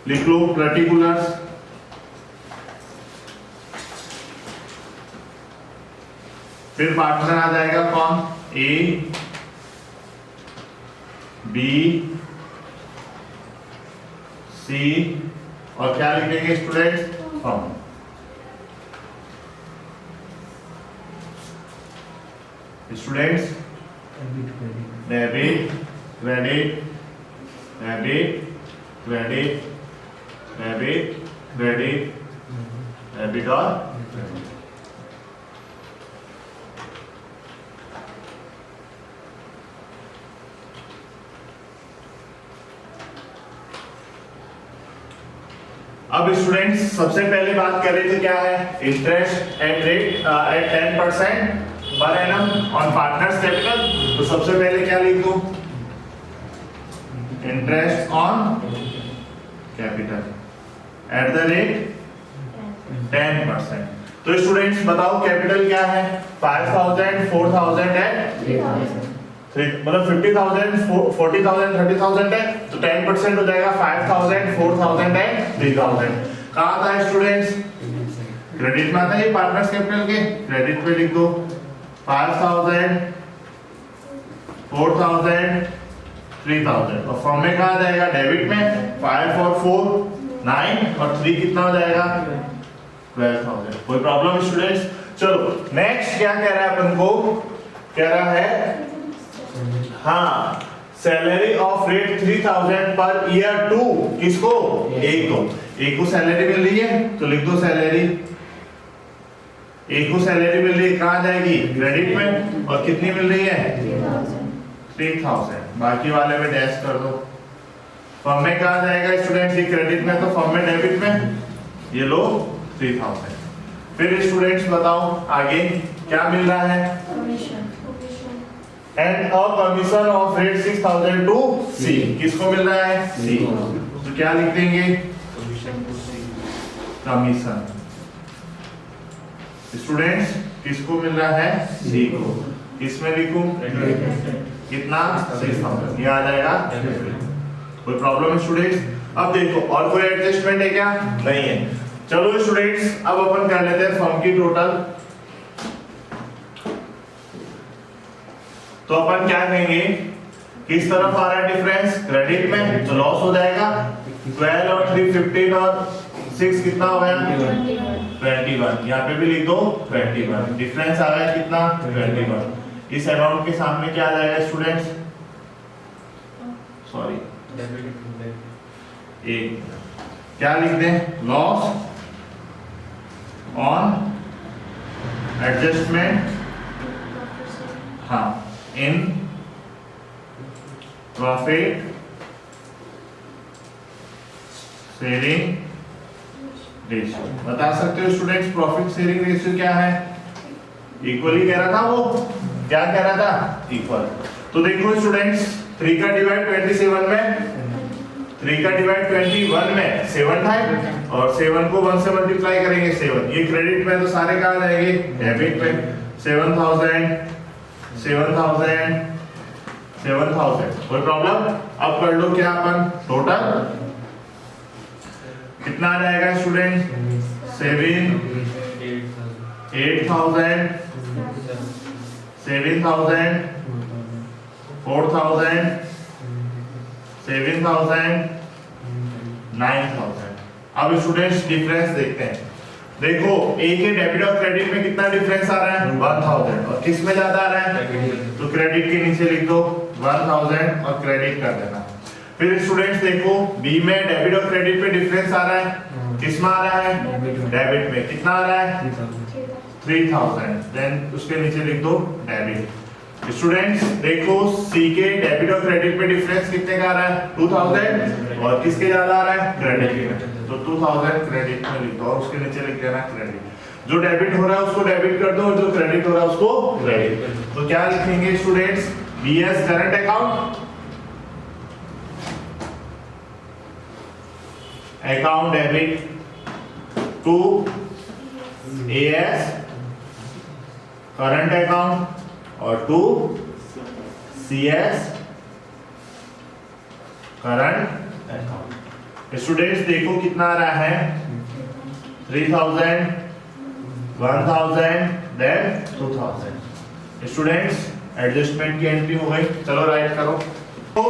लिख लो पर्टिकुलर्स, फिर पार्टनर आ जाएगा कौन? ए बी सी, और क्या लिखेंगे students? Firm. Students debit credit, debit credit, debit credit, debit और क्रेडिट। अब स्टूडेंट्स सबसे पहले बात कर रहे थे क्या है? Interest at rate at 10% per annum on partners capital. तो सबसे पहले क्या लिख दूं? Interest on capital eight the rate 10%। तो स्टूडेंट्स बताओ कैपिटल क्या है? 5000, 4000 एंड 3000, मतलब 50,000, 40,000, 30,000 है, तो 10% हो जाएगा 5,000, 4,000 एंड 3,000। कहाँ आता है स्टूडेंट्स? क्रेडिट में आता है, पार्टनर्स कैपिटल के क्रेडिट पे लिख दो 5,000, 4,000, 3,000। और फॉर्म में कहाँ जाएगा? डेबिट में 5 और 4 9 और 3 कितना हो जाएगा? 12,000। कोई प्रॉब्लम स्टूडेंट्स? चलो नेक्स्ट क्या कह रहा है अपन को? कह रहा है हाँ, salary of rate 3000 per year to किसको? एक को। एक को सैलरी मिल रही है तो लिख दो सैलरी। एक को सैलरी मिल रही है, कहाँ जाएगी? क्रेडिट में। और कितनी मिल रही है? 3000। बाकी वाले में डैश कर दो। फर्म में कहाँ जाएगा स्टूडेंट्स? ये क्रेडिट में, तो फर्म में डेबिट में ये लो 3000। फिर स्टूडेंट्स बताओ आगे क्या मिल रहा है? And a commission of rate 6000 to C, किसको मिल रहा है? सी। तो क्या लिख देंगे? कमीशन। स्टूडेंट्स किसको मिल रहा है? सी को। किसमें लिखूं? कितना? 6000। ये आ जाएगा। कोई प्रॉब्लम है स्टूडेंट्स? अब देखो और कोई एडजस्टमेंट है क्या? नहीं है। चलो स्टूडेंट्स अब अपन कर लेते हैं फर्म की टोटल। तो अपन क्या कहेंगे? किस तरफ आ रहा है डिफरेंस? क्रेडिट में, तो लॉस हो जाएगा। 12 और 3 15 और 6 कितना हो गया? 21। यहाँ पे भी लिख दो 21। डिफरेंस आ गया कितना? 21। इस अमाउंट के सामने क्या आ जाएगा स्टूडेंट्स? सॉरी एक क्या लिख दें? लॉस ऑन एडजस्टमेंट, हाँ, इन प्रॉफिट शेयरिंग रेशियो। बता सकते हो स्टूडेंट्स प्रॉफिट शेयरिंग रेशियो क्या है? इक्वली कह रहा था वो, क्या कह रहा था? इक्वल। तो देखो स्टूडेंट्स 3 का डिवाइड 27 में 3 का डिवाइड 21 में 7 था और 7 को 1 से मल्टीप्लाई करेंगे 7, ये क्रेडिट में तो सारे कहाँ जाएंगे डेबिट में। 7000 7000 7000, कोई प्रॉब्लम। अब कर लो क्या अपन टोटल कितना आ जाएगा स्टूडेंट 7 8000 7000 4000 7000 9000। अब स्टूडेंट्स डिफरेंस देखते हैं। देखो ए के डेबिट और क्रेडिट में कितना डिफरेंस आ रहा है 1000 और किस में ज्यादा आ रहा है तो क्रेडिट के नीचे लिख दो 1000 और क्रेडिट कर देना। फिर स्टूडेंट्स देखो बी में डेबिट और क्रेडिट में डिफरेंस आ रहा है, किस में आ रहा है डेबिट में, कितना आ रहा है 3000, देन उसके नीचे लिख दो डेबिट। स्टूडेंट्स देखो सी के डेबिट और क्रेडिट में डिफरेंस कितने का आ रहा है 2000 और किसके ज्यादा आ रहा है क्रेडिट के, तो 2000 क्रेडिट में लिख दो और उसके नीचे लिख देना क्रेडिट। जो डेबिट हो रहा है उसको डेबिट कर दो और जो क्रेडिट हो रहा है उसको क्रेडिट। तो क्या लिखेंगे students BS current account account debit to AS current account और to CS current account. Students देखो कितना आ रहा है 3000 1000 देन 2000। स्टूडेंट्स एडजस्टमेंट की एंट्री हो गई, चलो राइट करो। तो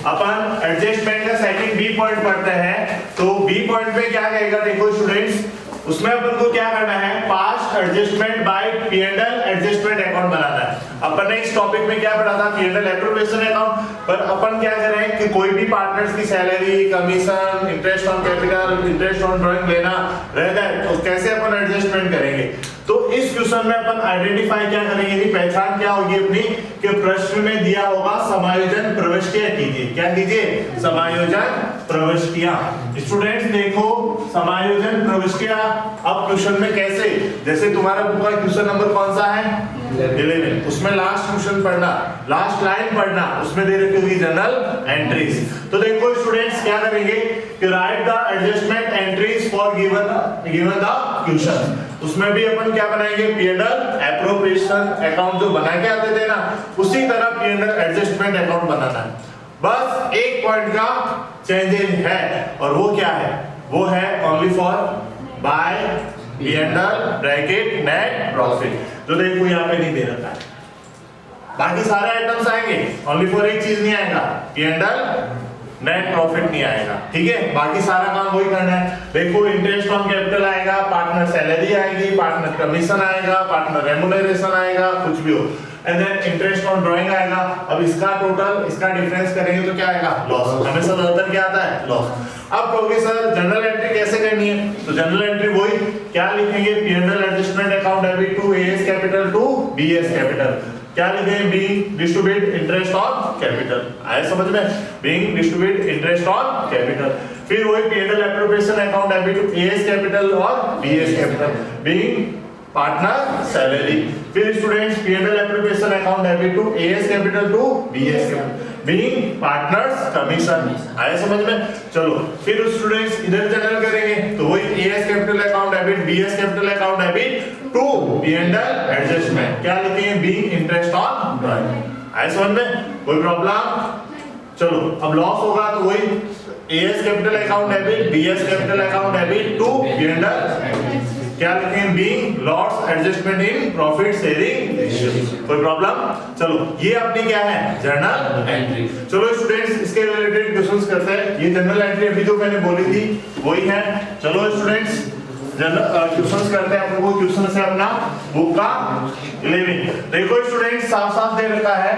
अपन एडजस्टमेंट का सेकंड बी पॉइंट पढ़ते हैं। तो बी पॉइंट पे क्या कहेगा देखो स्टूडेंट्स, उसमें अपन को क्या करना है past adjustment by P&L adjustment account बनाना है। अपन ने इस टॉपिक में क्या पढ़ा था P&L एप्रोप्रिएशन अकाउंट, पर अपन क्या करें कि कोई भी पार्टनर्स की salary commission interest on capital interest on drawing लेना रह जाए तो कैसे अपन एडजस्टमेंट करेंगे। तो इस क्वेश्चन में अपन आइडेंटिफाई क्या करेंगे कि पहचान क्या होगी अपनी कि प्रश्न में दिया होगा समायोजन प्रविष्टियां कीजिए। क्या कीजिए समायोजन प्रविष्टियां। स्टूडेंट्स देखो समायोजन प्रविष्टियां अब क्वेश्चन में कैसे, जैसे तुम्हारा बुक का क्वेश्चन नंबर कौन सा है 11, उसमें लास्ट क्वेश्चन पढ़ना लास्ट लाइन पढ़ना, उसमें दे रखी होगी जनरल एंट्रीज। तो देखो स्टूडेंट्स क्या करेंगे कि right the adjustment entries for given the question. उसमें भी अपन क्या बनाएंगे P&L एप्रोप्रिएशन अकाउंट जो बना के आते थे ना उसी तरह P&L एडजस्टमेंट अकाउंट बनाना है। बस एक पॉइंट का चेंजेस है और वो क्या है, वो है only for by P&L bracket net profit, जो देखो यहाँ पे नहीं दे रखा है। बाकी सारे आइटम्स आएंगे, ओनली फॉर एक चीज नहीं आएगा P&L नेट प्रॉफिट नहीं आएगा, ठीक है। बाकी सारा काम वही करना है। देखो इंटरेस्ट ऑन कैपिटल आएगा, पार्टनर सैलरी आएगी, पार्टनर कमीशन आएगा, पार्टनर रेम्युनरेशन आएगा, कुछ भी हो, and then interest on drawing आएगा। अब इसका टोटल इसका डिफरेंस करेंगे तो क्या आएगा लॉस, हमेशा ज्यादातर क्या आता है लॉस। अब कहोगे सर जनरल एंट्री कैसे करनी है, तो जनरल एंट्री वही क्या लिखेंगे P&L adjustment account debit to AS capital to BS capital. क्या लिखेंगे being distribute interest on capital, आया समझ में, being distribute interest on capital. फिर वही P&L appropriation account debit to AS capital और BS capital being partner salary. फिर students P&L appropriation account debit to AS capital to BS capital being partners commission, आया समझ में। चलो फिर students इधर जनरल करेंगे तो वही A's capital account debit B's capital account debit to P&L adjustment, क्या लिखेंगे बीइंग इंटरेस्ट ऑन ड्राइंग, आया समझ में, कोई प्रॉब्लम। चलो अब लॉस होगा तो वही A's capital account debit B's capital account debit to P&L, क्या लिखेंगे being loss adjustment in profit sharing ratio, कोई प्रॉब्लम। चलो ये अपनी क्या है जर्नल एंट्री। चलो स्टूडेंट्स इसके रिलेटेड क्वेश्चंस करते हैं। ये जनरल एंट्री अभी जो मैंने बोली थी वही है। चलो स्टूडेंट्स जनरल क्वेश्चंस करते हैं। अपन को क्वेश्चन से अपना बुक का 11 देखो स्टूडेंट्स साफ साफ दे रखा है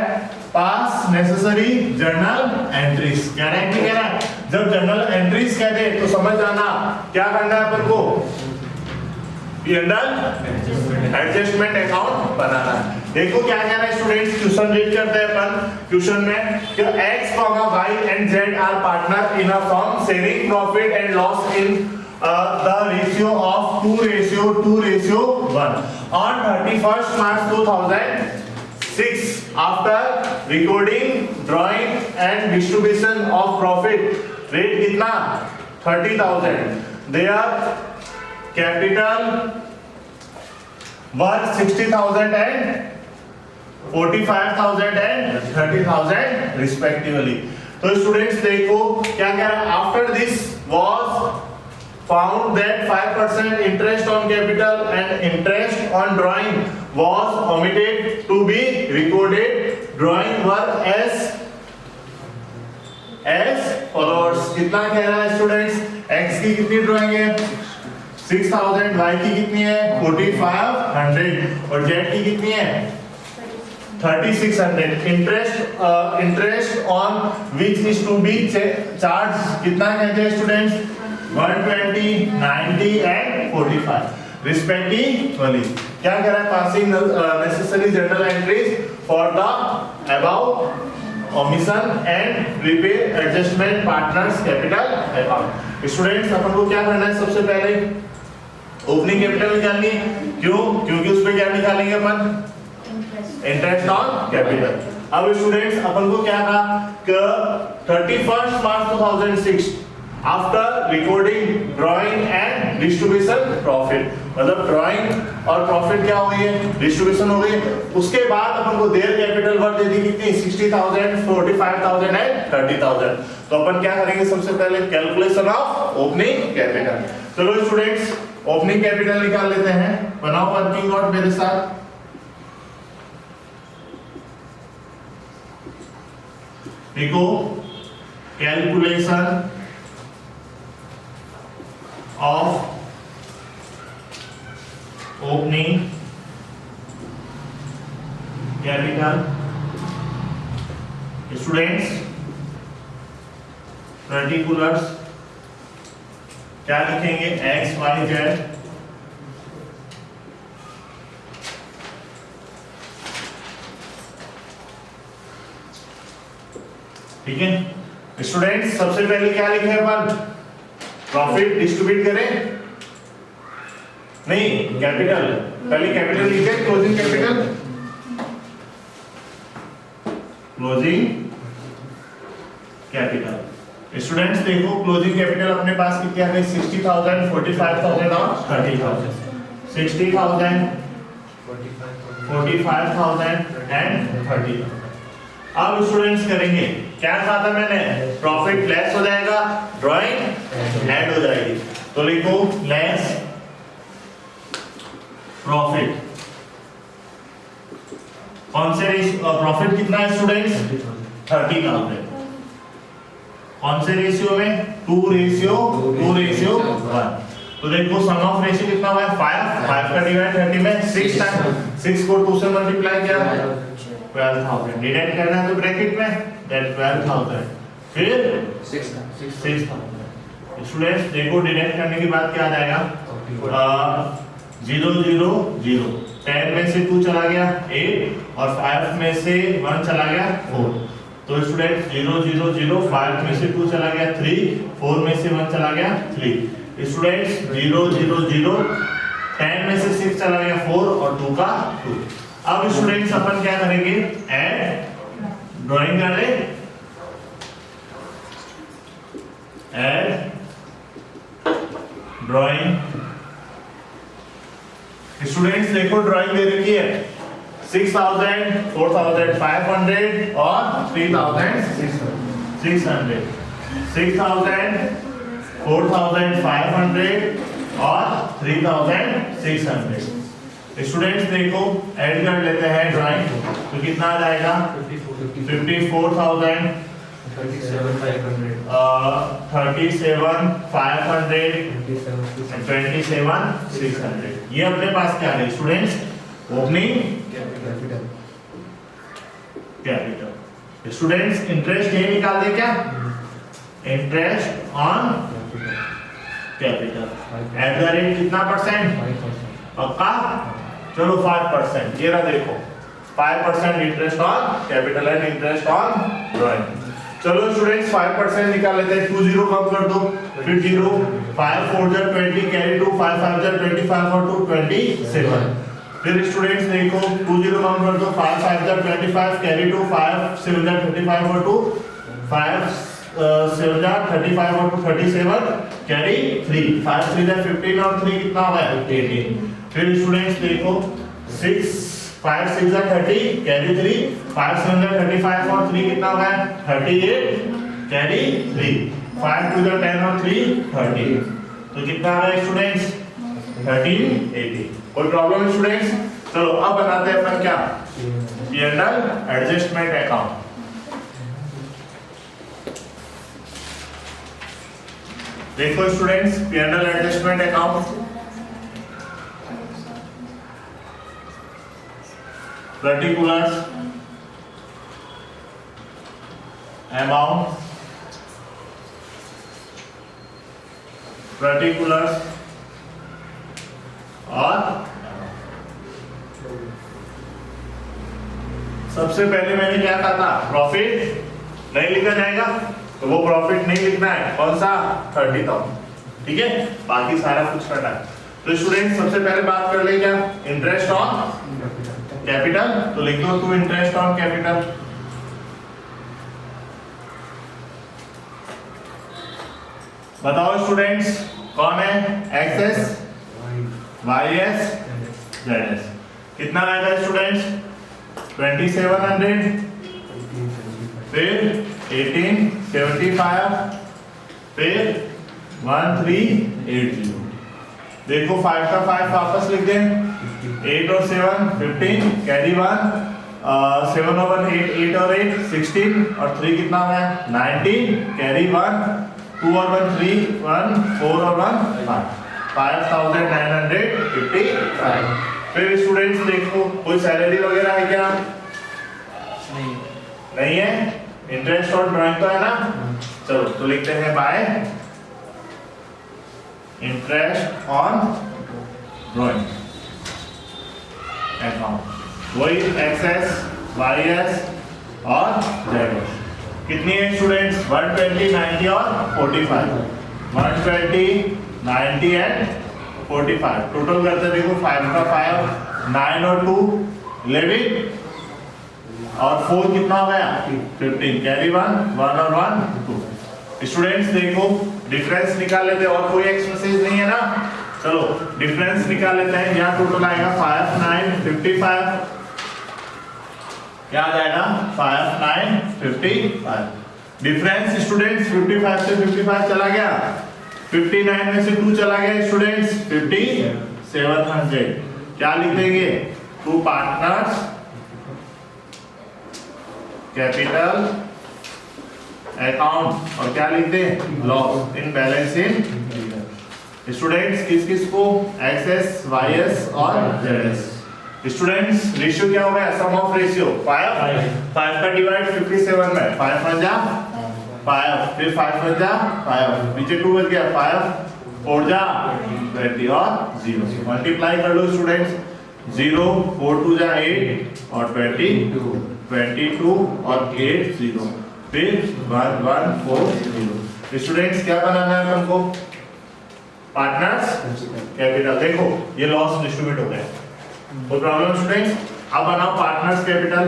पास नेसेसरी जर्नल एंट्रीज। क्या एंट्री कह रहा है, जब जर्नल एंट्रीज कहते हैं तो समझ जाना क्या करना है अपन को P&L एडजस्टमेंट अकाउंट बनाना है। देखो क्या कह रहा है स्टूडेंट्स, क्वेश्चन रीड करते हैं अपन। क्वेश्चन में कि x, y and z are partner in a firm sharing profit and loss in the ratio of 2:1 on 31st March 2006 after recording drawing and distribution of profit rate कितना 30,000, their capital worth 60,000 and 45,000 and 30,000 respectively. तो students देखो क्या कह रहा है, after this was found that 5% interest on capital and interest on drawing was omitted to be recorded. Drawing were as follows। कितना कह रहा है स्टूडेंट्स, x की कितनी ड्राइंग है 6,000, y की कितनी है 4,500 और z की कितनी है 3,600। Interest on which is to be charge कितना कहते हैं स्टूडेंट्स 120, 90 एंड 45 रिस्पेक्टिवली। क्या कह रहा है, passing necessary journal entries for the above omission and prepaid adjustment partners capital account. Students अपन को क्या करना है, सबसे पहले ओपनिंग कैपिटल निकालनी है। क्यों, क्योंकि उस पे क्या निकालेंगे अपन इंटरेस्ट ऑन कैपिटल। अब स्टूडेंट्स अपन को क्या था कि 31 मार्च 2006 after recording drawing and distribution profit, मतलब ड्राइंग और प्रॉफिट क्या हो गई है, डिस्ट्रीब्यूशन हो गई। उसके बाद अपन को देयर कैपिटल वर्थ दे दी कितनी 60,000, 45,000 एंड 30,000। तो अपन क्या करेंगे, सबसे पहले कैलकुलेशन ऑफ ओपनिंग कैपिटल। चलो स्टूडेंट्स ओपनिंग कैपिटल निकाल लेते हैं, बनाओ वर्किंग नोट मेरे साथ। देखो calculation of opening capital. Students particulars क्या लिखेंगे x y z, ठीक है स्टूडेंट्स। सबसे पहले क्या लिखे अपन, प्रॉफिट डिस्ट्रीब्यूट करें, नहीं कैपिटल, पहले कैपिटल लिखे, closing capital, closing capital. Students देखो क्लोजिंग कैपिटल अपने पास कितनी आ गई 60,000, 45,000 और 30,000। 60,000, 45,000 एंड 30,000। अब स्टूडेंट्स करेंगे क्या कहा था मैंने, प्रॉफिट लेस हो जाएगा, ड्राइंग ऐड हो जाएगी। तो लिखो लेस प्रॉफिट। कौन से प्रॉफिट कितना है स्टूडेंट्स 30,000। कौन से रेशियो में 2:1। तो देखो सम ऑफ रेशियो कितना हुआ है 5 का डिवाइड 30 में 6 टाइम 6 को 2 से मल्टीप्लाई किया 12,000 डिवाइड करना है तो ब्रैकेट में दैट 12,000 फिर 6,000। स्टूडेंट्स देखो डिवाइड करने के बाद क्या आ जाएगा 0 0 0। 10 में से 2 चला गया 8 और 5 में से 1 चला गया 4। तो स्टूडेंट 0 0 0, 5 में से 2 चला गया 3, 4 में से 1 चला गया 3। स्टूडेंट्स 0 0 0, 10 में से 6 चला गया 4 और 2 का 2। अब स्टूडेंट्स अपन क्या करेंगे, ऐड ड्राइंग कर ले, ऐड ड्राइंग। स्टूडेंट्स देखो ड्राइंग दे रखी है 6,000, 4,500 और 3,600। 6,000, 4,500 और 3,600। स्टूडेंट्स देखो ऐड कर लेते हैं ड्राइंग, तो कितना आ जाएगा 54,000, 37,500, 27,600। ये अपने पास क्या है students, opening capital. Students interest ये निकाल दे क्या, interest on capital eight the rate कितना परसेंट, पक्का, चलो 5%। ये रहा देखो 5% interest on capital and interest on drawing. चलो स्टूडेंट्स 5% निकाल लेते हैं, 2 0 कम कर दो, फिर 0, 5 4 20 कैरी 2, 5 5 25 और 2 27। फिर स्टूडेंट्स देखो 2 0 कम कर दो, 5 5 25 कैरी 2, 5 7 35 और 2 5 7 जा 35 और 37 कैरी 3 5 3 जा 15 और 3 कितना होगा 18। फिर स्टूडेंट्स देखो 6 5 6 जा 30 कैरी 3 5 7 जा 35 और 3 कितना होगा 38 कैरी 3 5 2 जा 10 और 3 30 तो कितना आ रहा है स्टूडेंट्स 1380। कोई प्रॉब्लम है स्टूडेंट्स? चलो अब बनाते हैं अपन क्या P&L एडजस्टमेंट अकाउंट। देखो students P&L adjustment account particulars amount particulars और सबसे पहले मैंने क्या कहा था प्रॉफिट नहीं लिखा जाएगा तो वो प्रॉफिट नहीं लिखना है कौन सा 30,000 ठीक है बाकी सारा कुछ करना है। तो स्टूडेंट सबसे पहले बात कर ले क्या इंटरेस्ट ऑन कैपिटल तो लिख दो तू इंटरेस्ट ऑन कैपिटल। बताओ स्टूडेंट्स कौन है X Y S Z S कितना आएगा स्टूडेंट्स 2700 फिर 1875 फिर 1380 देखो 5 का 5 वापस लिख दें 8 और 7 15 कैरी 1 7 और 1 8 और 8 16 और 3 कितना है 19 कैरी 1 2 और 1 3 1 4 और 1 5 5955। फिर स्टूडेंट्स देखो कोई सैलरी वगैरह है क्या नहीं है इंटरेस्ट और ड्राइंग तो है ना चलो तो लिखते हैं bye interest on drawing account वही एक्सएस वाईएस और जेडएस कितनी है स्टूडेंट्स 120 90 और 45 120 90 एंड 45 टोटल करते देखो 5 का 5 9 और 2 11 और 4 कितना हो गया 15 कैरी 1 1 और 1 2। स्टूडेंट्स देखो डिफरेंस निकाल लेते हैं और कोई एक्सरसाइज नहीं है ना चलो डिफरेंस निकाल लेते हैं यहाँ टोटल आएगा 5 9 55 क्या आ जाएगा 5 9 55 डिफरेंस स्टूडेंट्स 55 से 55 चला गया 59 में से 2 चला गया स्टूडेंट्स 5700 क्या लिख देंगे टू पार्टनर्स कैपिटल अकाउंट और क्या लिख दें loss in balance in students किस किस को एक्सएस वाईएस और जेडएस स्टूडेंट्स रेशियो क्या होगा सम ऑफ रेशियो 5 का डिवाइड 57 में 5 1 जा 5 फिर 5 1 जा 5 नीचे 2 बच गया 5 4 जा 20 और 0 मल्टीप्लाई कर लो स्टूडेंट्स 0 4 2 जा 8 और 22 और 8 0 फिर 1 1 4 0 स्टूडेंट्स क्या बनाना है हमको पार्टनर्स कैपिटल देखो ये लॉस डिस्ट्रीब्यूट हो गया कोई प्रॉब्लम स्टूडेंट्स अब बनाओ पार्टनर्स कैपिटल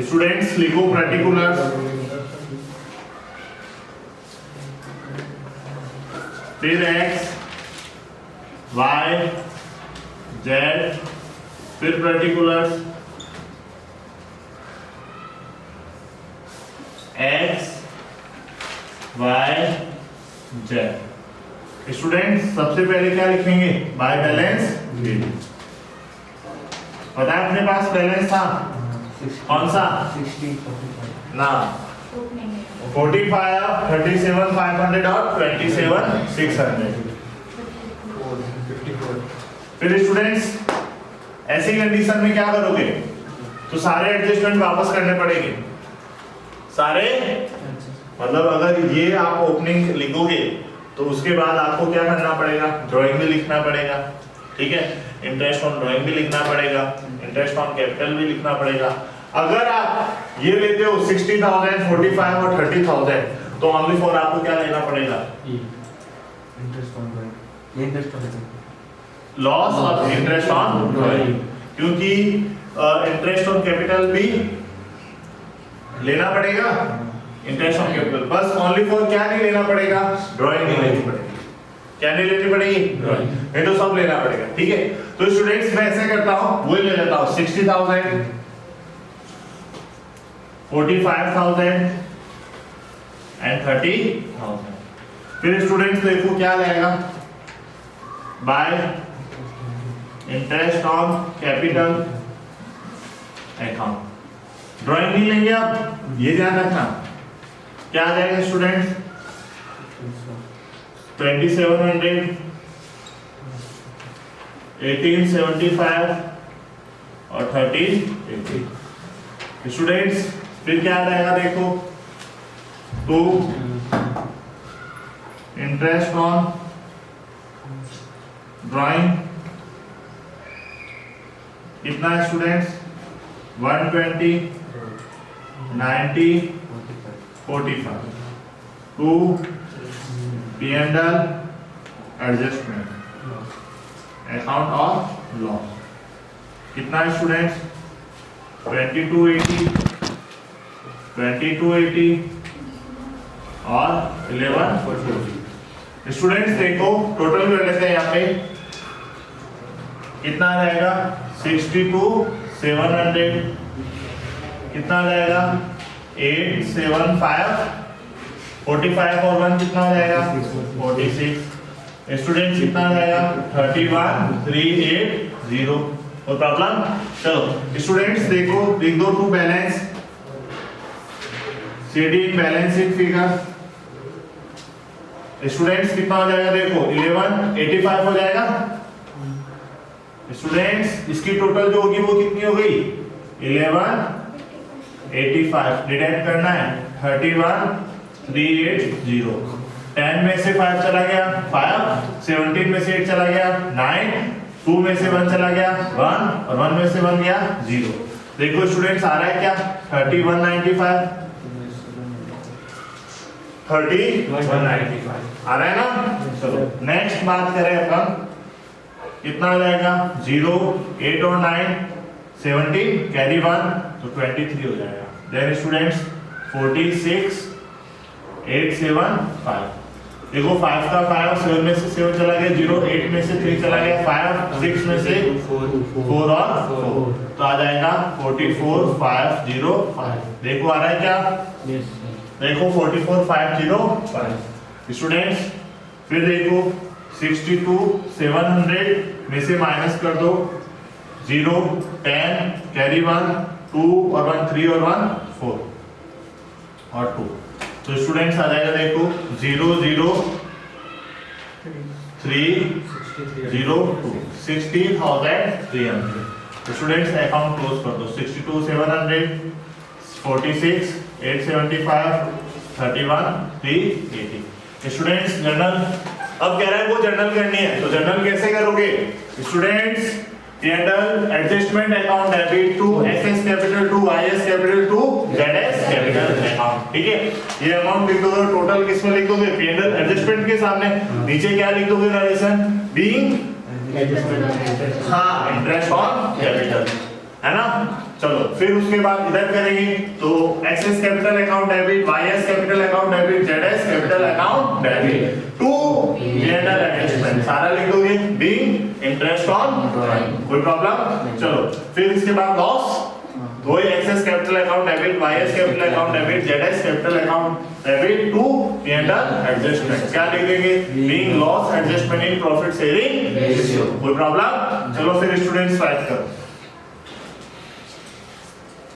स्टूडेंट्स लिखो पर्टिकुलर्स फिर एक्स वाई जेड फिर particulars X Y Z students सबसे पहले क्या लिखेंगे बाय बैलेंस पता है अपने पास बैलेंस था कौन सा 60 ना 45 37 500 और 27 600 फिर स्टूडेंट्स ऐसी कंडीशन में क्या करोगे तो सारे एडजस्टमेंट वापस करने पड़ेंगे सारे मतलब अगर ये आप ओपनिंग लिखोगे तो उसके बाद आपको क्या करना पड़ेगा ड्राइंग भी लिखना पड़ेगा ठीक है इंटरेस्ट ऑन ड्राइंग भी लिखना पड़ेगा इंटरेस्ट ऑन कैपिटल भी लिखना पड़ेगा। अगर आप ये लेते हो 60,000 45 और 30,000 तो ओनली फॉर आपको क्या लेना पड़ेगा इंटरेस्ट ऑन ड्राइंग ये interest on loss of interest on drawing, क्योंकि इंटरेस्ट ऑन कैपिटल भी लेना पड़ेगा, इंटरेस्ट ऑन कैपिटल, बस ओनली फॉर क्या नहीं लेना पड़ेगा, ड्राइंग नहीं लेनी पड़ेगी। क्या नहीं लेनी पड़ेगी, ड्राइंग, नहीं तो सब लेना पड़ेगा। ठीक है, तो स्टूडेंट्स मैं ऐसे करता हूं, वो ले लेता हूं 60,000, 45,000 एंड 30,000। फिर स्टूडेंट्स देखो क्या लगेगा, bye interest on capital account. Drawing नहीं लेंगे आप, ये ध्यान रखना। क्या आ जाएगा स्टूडेंट्स, 2700, 1875 और 1380। स्टूडेंट्स फिर क्या आ जाएगा देखो, तो इंटरेस्ट ऑन ड्राइंग कितना है students, 120, 90, 45, to P&L adjustment account of loss कितना है स्टूडेंट्स, 2280, 2280 और 1140। स्टूडेंट्स देखो टोटल कर लेते हैं यहाँ पे, कितना आ जाएगा, 62,700, कितना आ जाएगा, 875, 45 और 1 कितना आ जाएगा, 46। स्टूडेंट्स कितना आ जाएगा, 31,380। कोई प्रॉब्लम? चलो स्टूडेंट्स देखो, लिख दो to balance, CD balancing figure. Students कितना हो जाएगा देखो, 1185 हो जाएगा। स्टूडेंट्स इसकी टोटल जो होगी वो कितनी हो गई, 1185 डिडक्ट करना है 31,380। 10 में से 5 चला गया 5, 17 में से 8 चला गया 9, 2 में से 1 चला गया 1 और 1 में से 1 गया 0। देखो स्टूडेंट्स आ रहा है क्या, 3195, 3195 आ रहा है ना। चलो नेक्स्ट बात करें अपन, कितना आ जाएगा, 0, 8 और 9 17, कैरी 1 तो 23 हो जाएगा। Then students 46,875। देखो 5 का 5, 7 में से 7 चला गया 0, 8 में से 3 चला गया 5, 6 में से 4 और 4 तो आ जाएगा 44,505। देखो आ रहा है क्या, देखो 44,505। स्टूडेंट्स फिर देखो 62,700 में से माइनस कर दो, 0, 10, कैरी 1, 2 और 1 3 और 1 4 और 2। तो स्टूडेंट्स आ जाएगा देखो 0 0 3 0 2, 60,300। तो स्टूडेंट्स अकाउंट क्लोज कर दो, 62,700, 46,875, 31,380। स्टूडेंट्स जर्नल अब कह रहा है वो जर्नल करनी है, तो जर्नल कैसे करोगे students, P&L adjustment account debit to SS capital to IS capital to ZS capital account. ठीक है, ये अमाउंट लिख दोगे, टोटल किस में लिख दोगे, P&L एडजस्टमेंट के सामने, नीचे क्या लिख दोगे, नरेशन बीइंग हाँ इंटरेस्ट ऑन कैपिटल, है ना। चलो फिर उसके बाद इधर करेंगे, तो SS capital account debit, YS capital account debit, ZS capital account debit to P&L adjustment सारा लिख दोगे, बीइंग इंटरेस्ट ऑन ड्राइंग। कोई प्रॉब्लम? चलो फिर इसके बाद लॉस, वही excess capital account debit, YS capital account debit, ZS capital account debit to P&L adjustment. क्या लिखेंगे, being loss adjustment in profit sharing ratio. कोई प्रॉब्लम? चलो फिर स्टूडेंट्स राइट करो।